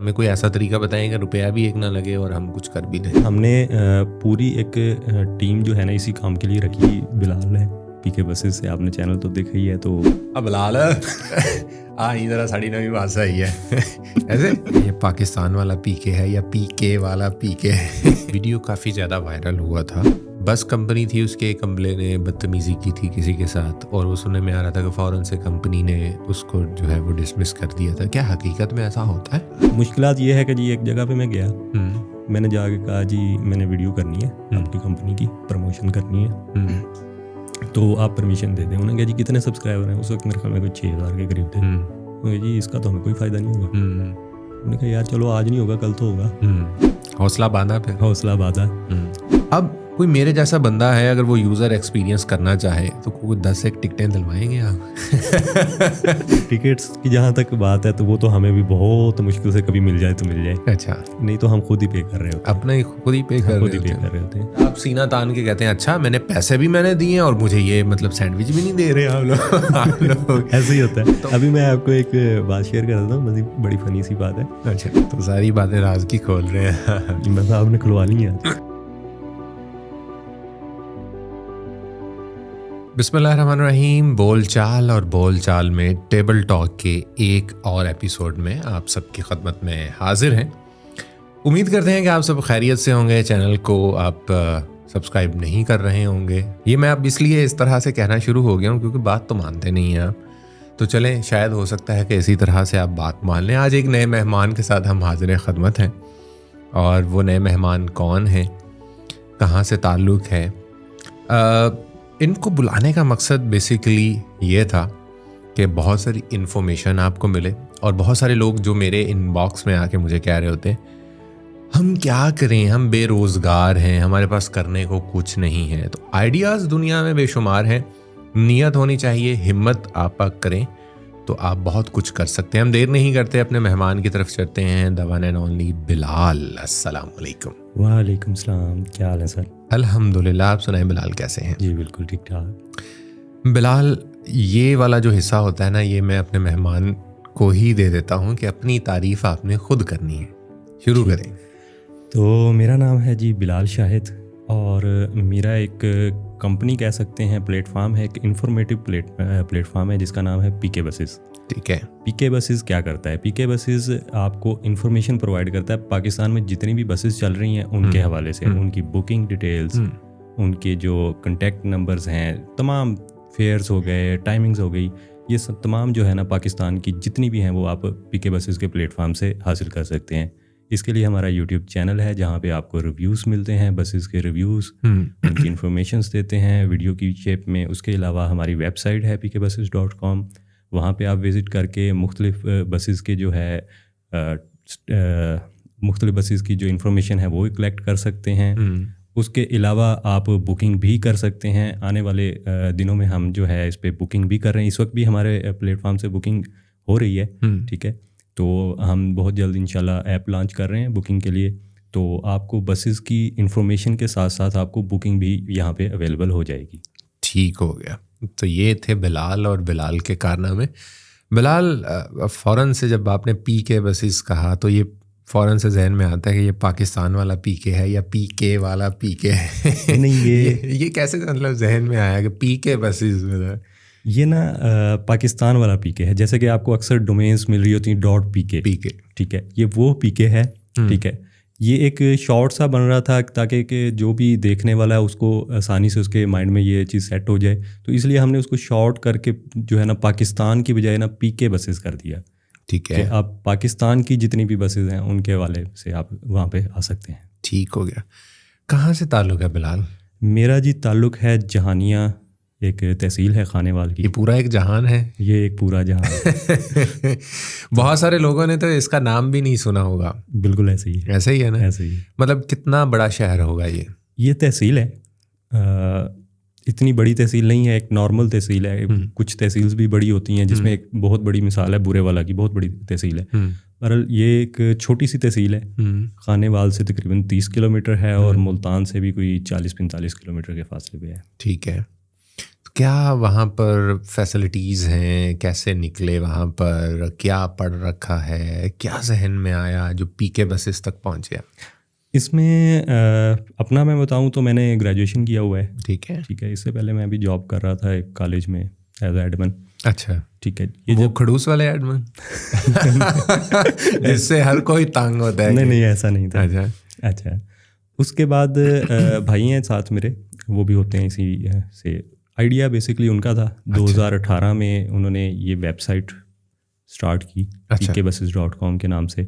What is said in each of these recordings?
ہمیں کوئی ایسا طریقہ بتائیں کہ روپیہ بھی ایک نہ لگے اور ہم کچھ کر بھی لیں. ہم نے پوری ایک ٹیم جو ہے نا اسی کام کے لیے رکھی. بلال ہے پی کے بسز سے, آپ نے چینل تو دیکھا ہی ہے. تو بلال ادھر ساڑی نوی بادشاہ ہی ہے ایسے. یہ پاکستان والا پی کے ہے یا پی کے والا پی کے ہے. ویڈیو کافی زیادہ وائرل ہوا تھا. بس کمپنی تھی, اس کے ایک عملے نے بدتمیزی کی تھی کسی کے ساتھ, اور وہ سننے میں آ رہا تھا کہ فوراً سے کمپنی نے اس کو جو ہے وہ ڈسمس کر دیا تھا. کیا حقیقت میں ایسا ہوتا ہے؟ مشکلات یہ ہے کہ جی ایک جگہ پہ میں گیا, میں نے جا کے کہا جی میں نے ویڈیو کرنی ہے آپ کی کمپنی کی, پروموشن کرنی ہے, تو آپ پرمیشن دے دیں. انہوں نے کہا جی کتنے سبسکرائبر ہیں؟ اس وقت میرے خیال میں کوئی 6000 کے قریب تھے. انہوں نے کہا جی اس کا تو ہمیں کوئی فائدہ نہیں ہوگا. انہوں نے کہا یار چلو آج نہیں ہوگا کل تو ہوگا. حوصلہ باندھا پھر حوصلہ باندھا. اب کوئی میرے جیسا بندہ ہے, اگر وہ یوزر ایکسپیرینس کرنا چاہے تو کوئی 10 ایک ٹکٹیں دلوائیں گے آپ؟ ٹکٹس کی جہاں تک بات ہے تو وہ تو ہمیں بھی بہت مشکل سے کبھی مل جائے تو مل جائے. اچھا, نہیں تو ہم خود ہی پے کر رہے ہوتے ہیں. اپنا ہی خود ہی پے کر رہے ہوتے ہیں. آپ سینہ تان کے کہتے ہیں اچھا میں نے پیسے بھی میں نے دیے اور مجھے یہ مطلب سینڈوچ بھی نہیں دے رہے آپ لوگ. ایسے ہی ہوتا ہے. ابھی میں آپ کو ایک بات شیئر کر دیتا ہوں, بڑی فنی سی بات ہے. اچھا, تو ساری باتیں راز کی کھول رہے ہیں. بس آپ نے کھلوا لی ہیں. بسم اللہ الرحمن الرحیم. بول چال اور بول چال میں ٹیبل ٹاک کے ایک اور ایپیسوڈ میں آپ سب کی خدمت میں حاضر ہیں. امید کرتے ہیں کہ آپ سب خیریت سے ہوں گے. چینل کو آپ سبسکرائب نہیں کر رہے ہوں گے. یہ میں اب اس لیے اس طرح سے کہنا شروع ہو گیا ہوں کیونکہ بات تو مانتے نہیں ہیں آپ. تو چلیں, شاید ہو سکتا ہے کہ اسی طرح سے آپ بات مان لیں. آج ایک نئے مہمان کے ساتھ ہم حاضر خدمت ہیں, اور وہ نئے مہمان کون ہیں, کہاں سے تعلق ہے. ان کو بلانے کا مقصد بیسیکلی یہ تھا کہ بہت ساری انفارمیشن آپ کو ملے, اور بہت سارے لوگ جو میرے ان باکس میں آ کے مجھے کہہ رہے ہوتے ہیں ہم کیا کریں, ہم بے روزگار ہیں, ہمارے پاس کرنے کو کچھ نہیں ہے. تو آئیڈیاز دنیا میں بے شمار ہیں, نیت ہونی چاہیے, ہمت آپ کریں تو آپ بہت کچھ کر سکتے ہیں. ہم دیر نہیں کرتے, اپنے مہمان کی طرف چلتے ہیں. the one and only بلال. السلام علیکم. وعلیکم السلام. کیا حال ہے سر؟ الحمدللہ. آپ سنائیں بلال کیسے ہیں؟ جی بالکل ٹھیک ٹھاک. بلال, یہ والا جو حصہ ہوتا ہے نا, یہ میں اپنے مہمان کو ہی دے دیتا ہوں کہ اپنی تعریف آپ نے خود کرنی ہے. شروع کریں. تو میرا نام ہے جی بلال شاہد, اور میرا ایک کمپنی کہہ سکتے ہیں, پلیٹ فارم ہے, ایک انفارمیٹیو پلیٹ فارم ہے جس کا نام ہے پی کے بسز. ٹھیک ہے. پی کے بسز کیا کرتا ہے؟ پی کے بسز آپ کو انفارمیشن پرووائڈ کرتا ہے پاکستان میں جتنی بھی بسز چل رہی ہیں ان کے حوالے سے, ان کی بکنگ ڈیٹیلز, ان کے جو کنٹیکٹ نمبرز ہیں, تمام فیئرز ہو گئے, ٹائمنگز ہو گئی, یہ سب تمام جو ہے نا پاکستان کی جتنی بھی ہیں وہ آپ پی کے بسز کے پلیٹ فارم سے حاصل کر سکتے ہیں. اس کے لیے ہمارا یوٹیوب چینل ہے جہاں پہ آپ کو ریویوز ملتے ہیں, بسز کے ریویوز, ان کی انفارمیشنز دیتے ہیں ویڈیو کی شیپ میں. اس کے علاوہ ہماری ویب سائٹ ہے pkbuses.com, وہاں پہ آپ وزٹ کر کے مختلف بسز کے جو ہے مختلف بسز کی جو انفارمیشن ہے وہ کلیکٹ کر سکتے ہیں. اس کے علاوہ آپ بکنگ بھی کر سکتے ہیں. آنے والے دنوں میں ہم جو ہے اس پہ بکنگ بھی کر رہے ہیں. اس وقت بھی ہمارے پلیٹ فارم سے بکنگ ہو رہی ہے. ٹھیک ہے, تو ہم بہت جلد انشاءاللہ ایپ لانچ کر رہے ہیں بکنگ کے لیے. تو آپ کو بسز کی انفارمیشن کے ساتھ ساتھ آپ کو بکنگ بھی یہاں پہ اویلیبل ہو جائے گی. ٹھیک ہو گیا. تو یہ تھے بلال اور بلال کے کارنامے. بلال, فوراً سے جب آپ نے پی کے بسز کہا تو یہ فوراً سے ذہن میں آتا ہے کہ یہ پاکستان والا پی کے ہے یا پی کے والا پی کے ہے. نہیں, یہ کیسے مطلب ذہن میں آیا کہ پی کے بسز میں یہ نا پاکستان والا پی کے ہے. جیسے کہ آپ کو اکثر ڈومینس مل رہی ہوتی ہیں .pk. ٹھیک ہے, یہ وہ پی کے ہے. ٹھیک ہے, یہ ایک شارٹ سا بن رہا تھا تاکہ کہ جو بھی دیکھنے والا ہے اس کو آسانی سے اس کے مائنڈ میں یہ چیز سیٹ ہو جائے. تو اس لیے ہم نے اس کو شارٹ کر کے جو ہے نا پاکستان کی بجائے نا پی کے بسز کر دیا. ٹھیک ہے, کہ آپ پاکستان کی جتنی بھی بسز ہیں ان کے حوالے سے آپ وہاں پہ آ سکتے ہیں. ٹھیک ہو گیا. کہاں سے تعلق ہے بلال؟ میرا جی تعلق ہے جہانیہ, ایک تحصیل ہے خانیوال کی. یہ پورا ایک جہان ہے. یہ ایک پورا جہان ہے. بہت سارے لوگوں نے تو اس کا نام بھی نہیں سنا ہوگا. بالکل ایسے ہی ہے. ایسے ہی ہے نا. ایسے ہی. مطلب کتنا بڑا شہر ہوگا یہ تحصیل ہے. اتنی بڑی تحصیل نہیں ہے, ایک نارمل تحصیل ہے. کچھ تحصیلز بھی بڑی ہوتی ہیں جس میں ایک بہت بڑی مثال ہے بورے والا کی, بہت بڑی تحصیل ہے. بہرحال یہ ایک چھوٹی سی تحصیل ہے. خانیوال سے تقریباً 30 کلومیٹر ہے, اور ملتان سے بھی کوئی 40-45 کلومیٹر کے فاصلے پہ ہے. ٹھیک ہے. کیا وہاں پر فیسلٹیز ہیں, کیسے نکلے وہاں پر, کیا پڑھ رکھا ہے, کیا ذہن میں آیا جو پی کے بسز تک پہنچے؟ اس میں اپنا میں بتاؤں تو میں نے گریجویشن کیا ہوا ہے. ٹھیک ہے. ٹھیک ہے. اس سے پہلے میں ابھی جاب کر رہا تھا ایک کالج میں ایز اے ایڈمن. اچھا. ٹھیک ہے. یہ کھڑوس والے ایڈمن جس سے ہر کوئی تانگ ہوتا ہے؟ نہیں ایسا نہیں تھا. اچھا. اس کے بعد بھائی ہیں ساتھ میرے, وہ بھی ہوتے ہیں اسی سے. آئیڈیا بیسکلی ان کا تھا. 2018 میں انہوں نے یہ ویب سائٹ اسٹارٹ کی pkbuses.com کے نام سے,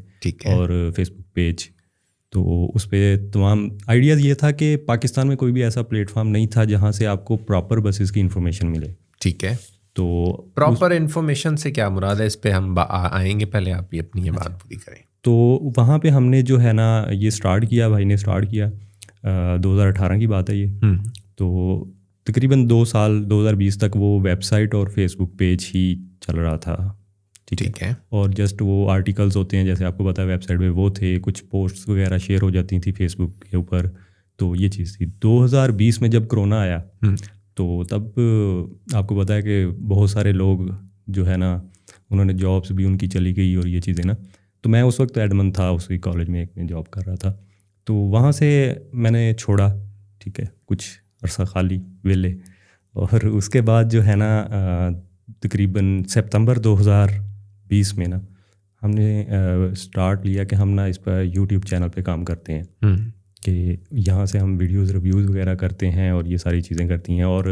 اور فیس بک پیج. تو اس پہ تمام آئیڈیا یہ تھا کہ پاکستان میں کوئی بھی ایسا پلیٹ فارم نہیں تھا جہاں سے آپ کو پراپر بسز کی انفارمیشن ملے. ٹھیک ہے. تو پراپر انفارمیشن سے کیا مراد ہے, اس پہ ہم آئیں گے, پہلے آپ اپنی یہ بات پوری کریں. تو وہاں پہ ہم نے جو ہے نا یہ اسٹارٹ کیا, بھائی نے اسٹارٹ کیا, 2018 کی بات ہے یہ. تو تقریباً 2 سال 2020 تک وہ ویب سائٹ اور فیس بک پیج ہی چل رہا تھا. ٹھیک ہے. اور جسٹ وہ آرٹیکلز ہوتے ہیں جیسے آپ کو پتا ہے ویب سائٹ پہ وہ تھے, کچھ پوسٹس وغیرہ شیئر ہو جاتی تھیں فیس بک کے اوپر. تو یہ چیز تھی. 2020 میں جب کرونا آیا تو تب آپ کو پتا ہے کہ بہت سارے لوگ جو ہے نا انہوں نے جابس بھی ان کی چلی گئی اور یہ چیزیں نا. تو میں اس وقت ایڈمن تھا اسی کالج میں, ایک میں جاب کر رہا تھا. تو وہاں سے میں نے چھوڑا. ٹھیک ہے. کچھ عرصہ خالی ویلے, اور اس کے بعد جو ہے نا تقریباً سپتمبر 2020 میں نا ہم نے اسٹارٹ لیا کہ ہم نا اس پر یوٹیوب چینل پہ کام کرتے ہیں, کہ یہاں سے ہم ویڈیوز ریویوز وغیرہ کرتے ہیں اور یہ ساری چیزیں کرتی ہیں. اور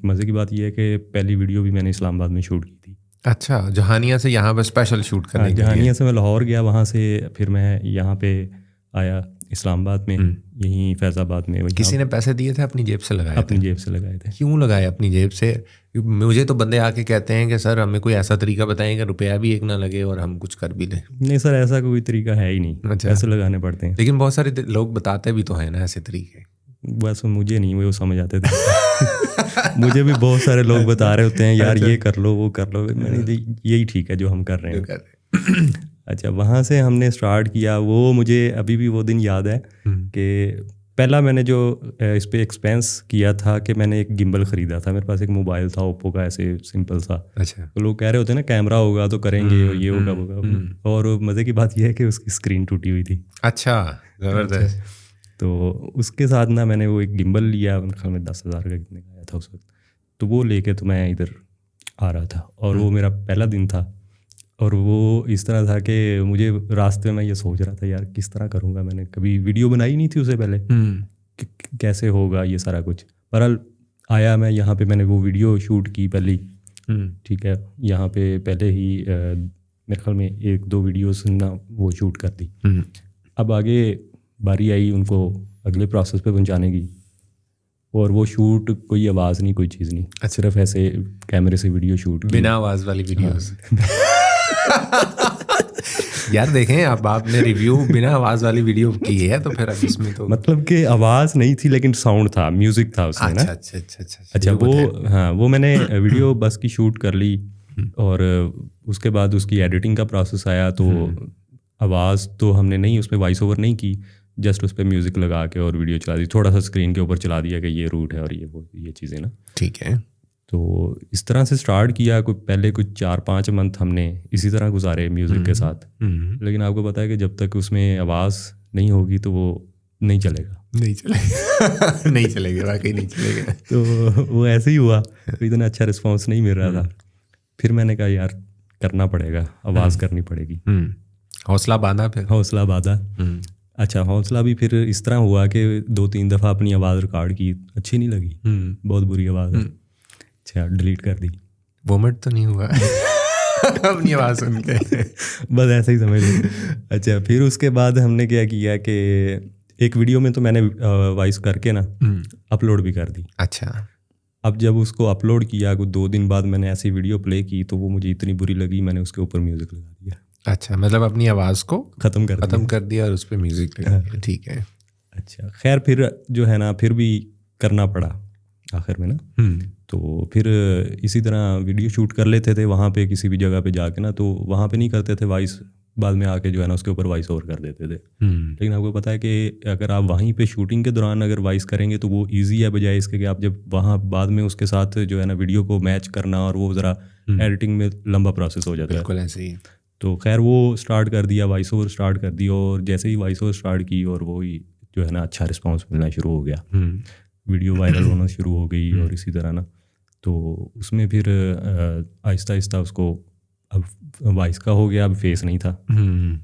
مزے کی بات یہ ہے کہ پہلی ویڈیو بھی میں نے اسلام آباد میں شوٹ کی تھی. اچھا. جہانیہ سے یہاں پہ اسپیشل شوٹ کرنے کے لیے؟ جہانیہ سے میں لاہور گیا, وہاں سے پھر میں یہاں پہ آیا اسلام آباد میں, یہیں فیض آباد میں. کسی نے پیسے دیے تھے اپنی جیب سے لگائے؟ اپنی جیب سے لگائے تھے. کیوں لگائے اپنی جیب سے؟ مجھے تو بندے آ کے کہتے ہیں کہ سر ہمیں کوئی ایسا طریقہ بتائیں کہ روپیہ بھی ایک نہ لگے اور ہم کچھ کر بھی لیں. نہیں سر, ایسا کوئی طریقہ ہے ہی نہیں, ایسے لگانے پڑتے ہیں. لیکن بہت سارے لوگ بتاتے بھی تو ہیں نا ایسے طریقے. بس مجھے نہیں وہ سمجھ آتے تھے. مجھے بھی بہت سارے لوگ بتا رہے ہوتے ہیں یار یہ کر لو وہ کر لو. میں نے یہی ٹھیک ہے جو ہم کر رہے ہیں. اچھا. وہاں سے ہم نے اسٹارٹ کیا. وہ مجھے ابھی بھی وہ دن یاد ہے کہ پہلا میں نے جو اس پہ ایکسپینس کیا تھا کہ میں نے ایک گمبل خریدا تھا. میرے پاس ایک موبائل تھا اوپو کا, ایسے سمپل سا. اچھا. تو لوگ کہہ رہے ہوتے ہیں نا کیمرہ ہوگا تو کریں گے, اور یہ ہوگا ہوگا. اور مزے کی بات یہ ہے کہ اس کی اسکرین ٹوٹی ہوئی تھی. اچھا. زبردست. تو اس کے ساتھ نا میں نے وہ ایک گمبل لیا, میرے خیال میں 10,000 کا کتنے کا آیا تھا اس وقت. تو وہ لے کے تو میں ادھر آ رہا تھا, اور وہ میرا پہلا دن تھا. اور وہ اس طرح تھا کہ مجھے راستے میں یہ سوچ رہا تھا یار کس طرح کروں گا. میں نے کبھی ویڈیو بنائی نہیں تھی اس سے پہلے, کیسے ہوگا یہ سارا کچھ. بہرحال آیا میں یہاں پہ, میں نے وہ ویڈیو شوٹ کی پہلی. ٹھیک ہے. یہاں پہ پہلے ہی میرے خیال میں 1-2 ویڈیوز نا وہ شوٹ کر دی. اب آگے باری آئی ان کو اگلے پروسیس پہ پہنچانے کی, اور وہ شوٹ کوئی آواز نہیں کوئی چیز نہیں, صرف ایسے کیمرے سے ویڈیو شوٹ, بنا آواز والی ویڈیوز. یار دیکھیں آپ نے ریویو بنا آواز والی ویڈیو کی ہے تو پھر اب اس میں تو مطلب کہ آواز نہیں تھی لیکن ساؤنڈ تھا, میوزک تھا اس میں نا. اچھا. وہ میں نے ویڈیو بس کی شوٹ کر لی, اور اس کے بعد اس کی ایڈیٹنگ کا پروسیس آیا. تو آواز تو ہم نے نہیں اس پہ وائس اوور نہیں کی, جسٹ اس پہ میوزک لگا کے اور ویڈیو چلا دی, تھوڑا سا اسکرین کے اوپر چلا دیا کہ یہ روٹ ہے اور یہ چیزیں نا. ٹھیک ہے. تو اس طرح سے اسٹارٹ کیا. پہلے کچھ 4-5 منتھ ہم نے اسی طرح گزارے میوزک کے ساتھ. لیکن آپ کو پتہ ہے کہ جب تک اس میں آواز نہیں ہوگی تو وہ نہیں چلے گا. نہیں چلے گا, واقعی نہیں چلے گا. تو وہ ایسے ہی ہوا, اتنا اچھا رسپانس نہیں مل رہا تھا. پھر میں نے کہا یار کرنا پڑے گا, آواز کرنی پڑے گی. حوصلہ باندھا. اچھا. حوصلہ بھی پھر اس طرح ہوا کہ 2-3 دفعہ اپنی آواز ریکارڈ کی, اچھی نہیں لگی, بہت بری آواز ہے. اچھا. ڈیلیٹ کر دی. وومٹ تو نہیں ہوا اپنی آواز سن کے؟ بس ایسے ہی سمجھ لیں. اچھا. پھر اس کے بعد ہم نے کیا کیا کہ ایک ویڈیو میں تو میں نے وائس کر کے نا اپلوڈ بھی کر دی. اچھا. اب جب اس کو اپلوڈ کیا 2 دن بعد میں نے ایسی ویڈیو پلے کی تو وہ مجھے اتنی بری لگی, میں نے اس کے اوپر میوزک لگا دیا. اچھا. مطلب اپنی آواز کو ختم کر دیا اور اس پہ میوزک لگا دیا. ٹھیک ہے. اچھا. خیر پھر جو ہے نا پھر بھی کرنا پڑا آخر میں نا. تو پھر اسی طرح ویڈیو شوٹ کر لیتے تھے وہاں پہ کسی بھی جگہ پہ جا کے نا. تو وہاں پہ نہیں کرتے تھے وائس, بعد میں آ کے جو ہے نا اس کے اوپر وائس اوور کر دیتے تھے. لیکن آپ کو پتہ ہے کہ اگر آپ وہیں پہ شوٹنگ کے دوران اگر وائس کریں گے تو وہ ایزی ہے بجائے اس کے کہ آپ جب وہاں بعد میں اس کے ساتھ جو ہے نا ویڈیو کو میچ کرنا اور وہ ذرا ایڈیٹنگ میں لمبا پروسیس ہو جاتا ہے. بالکل ایسے ہی. تو خیر وہ اسٹارٹ کر دیا, وائس اوور اسٹارٹ کر دی, اور جیسے ہی وائس اوور اسٹارٹ کی اور وہی جو ہے نا اچھا رسپانس ملنا شروع ہو گیا, ویڈیو وائرل ہونا شروع ہو گئی. اور اسی طرح نا تو اس میں پھر آہستہ آہستہ اس کو اب وائس کا ہو گیا, اب فیس نہیں تھا.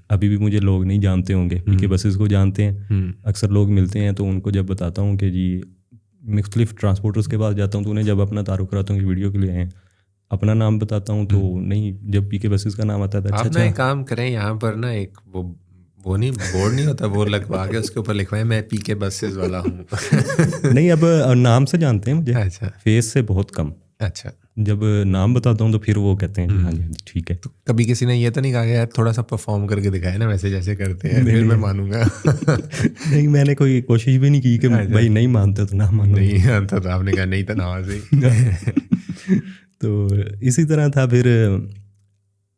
ابھی بھی مجھے لوگ نہیں جانتے ہوں گے, پی کے بسز کو جانتے ہیں. اکثر لوگ ملتے ہیں تو ان کو جب بتاتا ہوں کہ جی مختلف ٹرانسپورٹرز کے پاس جاتا ہوں تو انہیں جب اپنا تعارف کراتا ہوں کہ ویڈیو کے لیے آئے ہیں, اپنا نام بتاتا ہوں تو نہیں, جب پی کے بسز کا نام آتا ہے آپ نا ایک کام کریں, یہاں پر نا ایک وہ نہیں بورڈ نہیں ہوتا, وہ لگوا کے اس کے اوپر لکھوائے میں پی کے بسز والا ہوں. نہیں, اب نام سے جانتے ہیں مجھے, اچھا, فیس سے بہت کم. اچھا, جب نام بتاتا ہوں تو پھر وہ کہتے ہیں جی ہاں جی ٹھیک ہے. تو کبھی کسی نے یہ تو نہیں کہا کہ یار تھوڑا سا پرفارم کر کے دکھائے نا ویسے جیسے کرتے ہیں, پھر میں مانوں گا. نہیں, میں نے کوئی کوشش بھی نہیں کی کہ بھائی نہیں مانتے تو نہ مانو. نہیں آتا تو آپ نے کہا نہیں تھا نوازی. تو اسی طرح تھا. پھر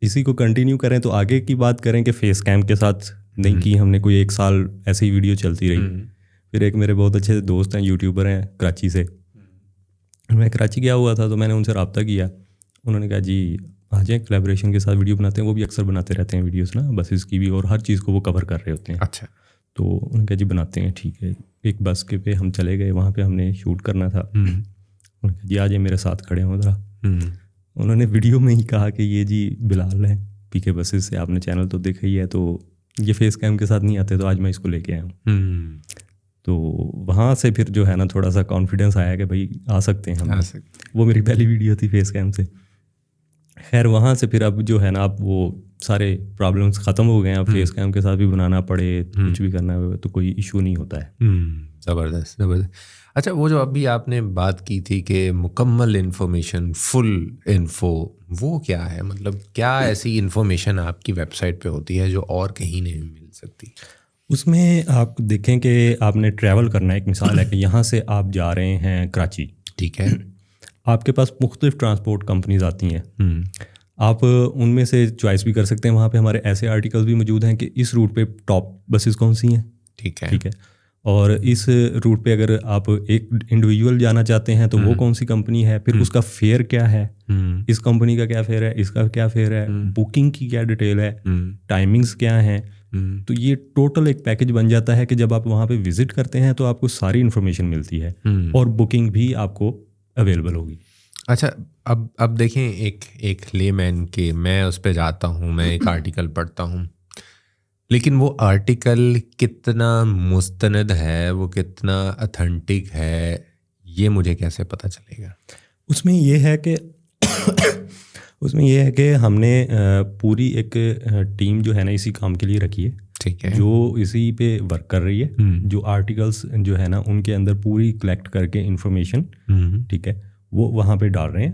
اسی کو کنٹینیو کریں تو آگے کی بات کریں کہ فیس کیم کے ساتھ نہیں کی ہم نے, کوئی 1 سال ایسی ویڈیو چلتی رہی. پھر ایک میرے بہت اچھے دوست ہیں, یوٹیوبر ہیں کراچی سے. میں کراچی گیا ہوا تھا تو میں نے ان سے رابطہ کیا. انہوں نے کہا جی آ جائیں کولیبریشن کے ساتھ ویڈیو بناتے ہیں. وہ بھی اکثر بناتے رہتے ہیں ویڈیوز نا, بسز کی بھی, اور ہر چیز کو وہ کور کر رہے ہوتے ہیں. اچھا, تو انہوں نے کہا جی بناتے ہیں ٹھیک ہے. ایک بس کے پہ ہم چلے گئے, وہاں پہ ہم نے شوٹ کرنا تھا. انہوں نے کہا جی آ جائیں میرے ساتھ کھڑے ہوں ذرا. انہوں نے ویڈیو میں ہی کہا کہ یہ جی بلال ہے پی کے بسز سے, آپ نے چینل تو دیکھا ہی ہے, تو یہ فیس کیم کے ساتھ نہیں آتے, تو آج میں اس کو لے کے آیا ہوں. تو وہاں سے پھر جو ہے نا تھوڑا سا کانفیڈنس آیا کہ بھائی آ سکتے ہیں ہم. وہ میری پہلی ویڈیو تھی فیس کیم سے. خیر وہاں سے پھر اب جو ہے نا اب وہ سارے پرابلمس ختم ہو گئے ہیں. اب فیس کیم کے ساتھ بھی بنانا پڑے, کچھ بھی کرنا ہے تو کوئی ایشو نہیں ہوتا ہے. زبردست زبردست. اچھا, وہ جو ابھی آپ نے بات کی تھی کہ مکمل انفارمیشن, فل انفو, وہ کیا ہے؟ مطلب کیا ایسی انفارمیشن آپ کی ویب سائٹ پہ ہوتی ہے جو اور کہیں نہیں مل سکتی؟ اس میں آپ دیکھیں کہ آپ نے ٹریول کرنا ہے. ایک مثال ہے کہ یہاں سے آپ جا رہے ہیں کراچی, ٹھیک ہے, آپ کے پاس مختلف ٹرانسپورٹ کمپنیز آتی ہیں. آپ ان میں سے چوائس بھی کر سکتے ہیں. وہاں پہ ہمارے ایسے آرٹیکلز بھی موجود ہیں کہ اس روٹ پہ ٹاپ بسز کون سی ہیں. ٹھیک ہے, ٹھیک ہے. اور اس روٹ پہ اگر آپ ایک انڈیویجول جانا چاہتے ہیں تو وہ کون سی کمپنی ہے, پھر اس کا فیئر کیا ہے, اس کمپنی کا کیا فیئر ہے, اس کا کیا فیئر ہے, بکنگ کی کیا ڈیٹیل ہے, ٹائمنگز کیا ہیں. تو یہ ٹوٹل ایک پیکج بن جاتا ہے کہ جب آپ وہاں پہ وزٹ کرتے ہیں تو آپ کو ساری انفارمیشن ملتی ہے, اور بکنگ بھی آپ کو اویلیبل ہوگی. اچھا, اب دیکھیں ایک لے مین کے, میں اس پہ جاتا ہوں, میں ایک آرٹیکل پڑھتا ہوں, لیکن وہ آرٹیکل کتنا مستند ہے, وہ کتنا اتھینٹک ہے, یہ مجھے کیسے پتہ چلے گا؟ اس میں یہ ہے کہ ہم نے پوری ایک ٹیم جو ہے نا اسی کام کے لیے رکھی ہے. ٹھیک ہے, جو اسی پہ ورک کر رہی ہے, جو آرٹیکلس جو ہے نا ان کے اندر پوری کلیکٹ کر کے انفارمیشن, ٹھیک ہے, وہ وہاں پہ ڈال رہے ہیں.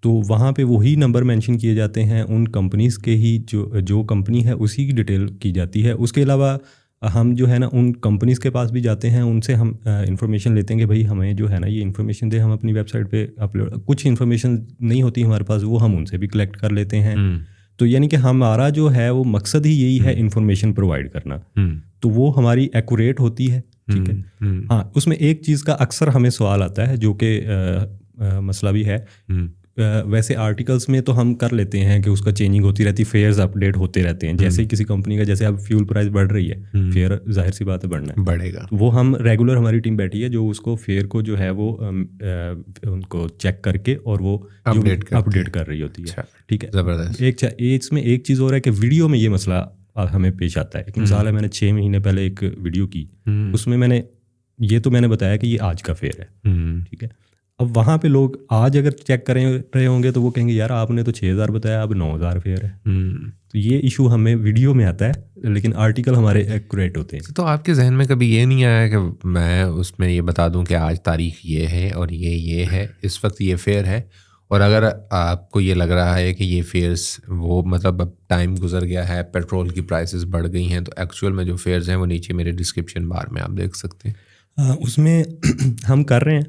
تو وہاں پہ وہی نمبر مینشن کیے جاتے ہیں ان کمپنیز کے ہی, جو کمپنی ہے اسی کی ڈیٹیل کی جاتی ہے. اس کے علاوہ ہم جو ہے نا ان کمپنیز کے پاس بھی جاتے ہیں, ان سے ہم انفارمیشن لیتے ہیں کہ بھائی ہمیں جو ہے نا یہ انفارمیشن دے, ہم اپنی ویب سائٹ پہ اپلوڈ. کچھ انفارمیشن نہیں ہوتی ہمارے پاس, وہ ہم ان سے بھی کلیکٹ کر لیتے ہیں. تو یعنی کہ ہمارا جو ہے وہ مقصد ہی یہی ہے انفارمیشن پرووائڈ کرنا. تو وہ ہماری ایکوریٹ ہوتی ہے. ٹھیک ہے. ہاں, اس میں ایک چیز کا اکثر ہمیں سوال آتا ہے جو کہ مسئلہ بھی ہے. ویسے آرٹیکلس میں تو ہم کر لیتے ہیں کہ اس کا چینجنگ ہوتی رہتی, فیئرز اپ ڈیٹ ہوتے رہتے ہیں. جیسے کسی کمپنی کا, جیسے اب فیول پرائز بڑھ رہی ہے, فیئر ظاہر سی بات ہے بڑھے گا. وہ ہم ریگولر, ہماری ٹیم بیٹھی ہے جو اس کو فیئر کو جو ہے وہ ان کو چیک کر کے اور وہ اپ ڈیٹ کر رہی ہوتی ہے. ٹھیک ہے, زبردست. اس میں ایک چیز اور ہے کہ ویڈیو میں یہ مسئلہ ہمیں پیش آتا ہے. ایک مثال ہے, میں نے 6 مہینے پہلے ایک ویڈیو کی, اس میں میں نے بتایا کہ یہ آج کا فیئر ہے. ٹھیک ہے. اب وہاں پہ لوگ آج اگر چیک کریں رہے ہوں گے تو وہ کہیں گے یار آپ نے تو 6000 بتایا, اب 9000 فیئر ہے. تو یہ ایشو ہمیں ویڈیو میں آتا ہے, لیکن آرٹیکل ہمارے ایکوریٹ ہوتے ہیں. تو آپ کے ذہن میں کبھی یہ نہیں آیا کہ میں اس میں یہ بتا دوں کہ آج تاریخ یہ ہے اور یہ ہے, اس وقت یہ فیئر ہے, اور اگر آپ کو یہ لگ رہا ہے کہ یہ فیئرس وہ مطلب اب ٹائم گزر گیا ہے, پیٹرول کی پرائسز بڑھ گئی ہیں, تو ایکچوئل میں جو فیئرز ہیں وہ نیچے میرے ڈسکرپشن بار میں آپ دیکھ سکتے ہیں. اس میں ہم کر رہے ہیں,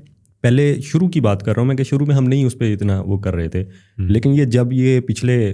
پہلے شروع کی بات کر رہا ہوں میں کہ شروع میں ہم نہیں اس پہ اتنا وہ کر رہے تھے, لیکن یہ جب یہ پچھلے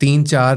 3-4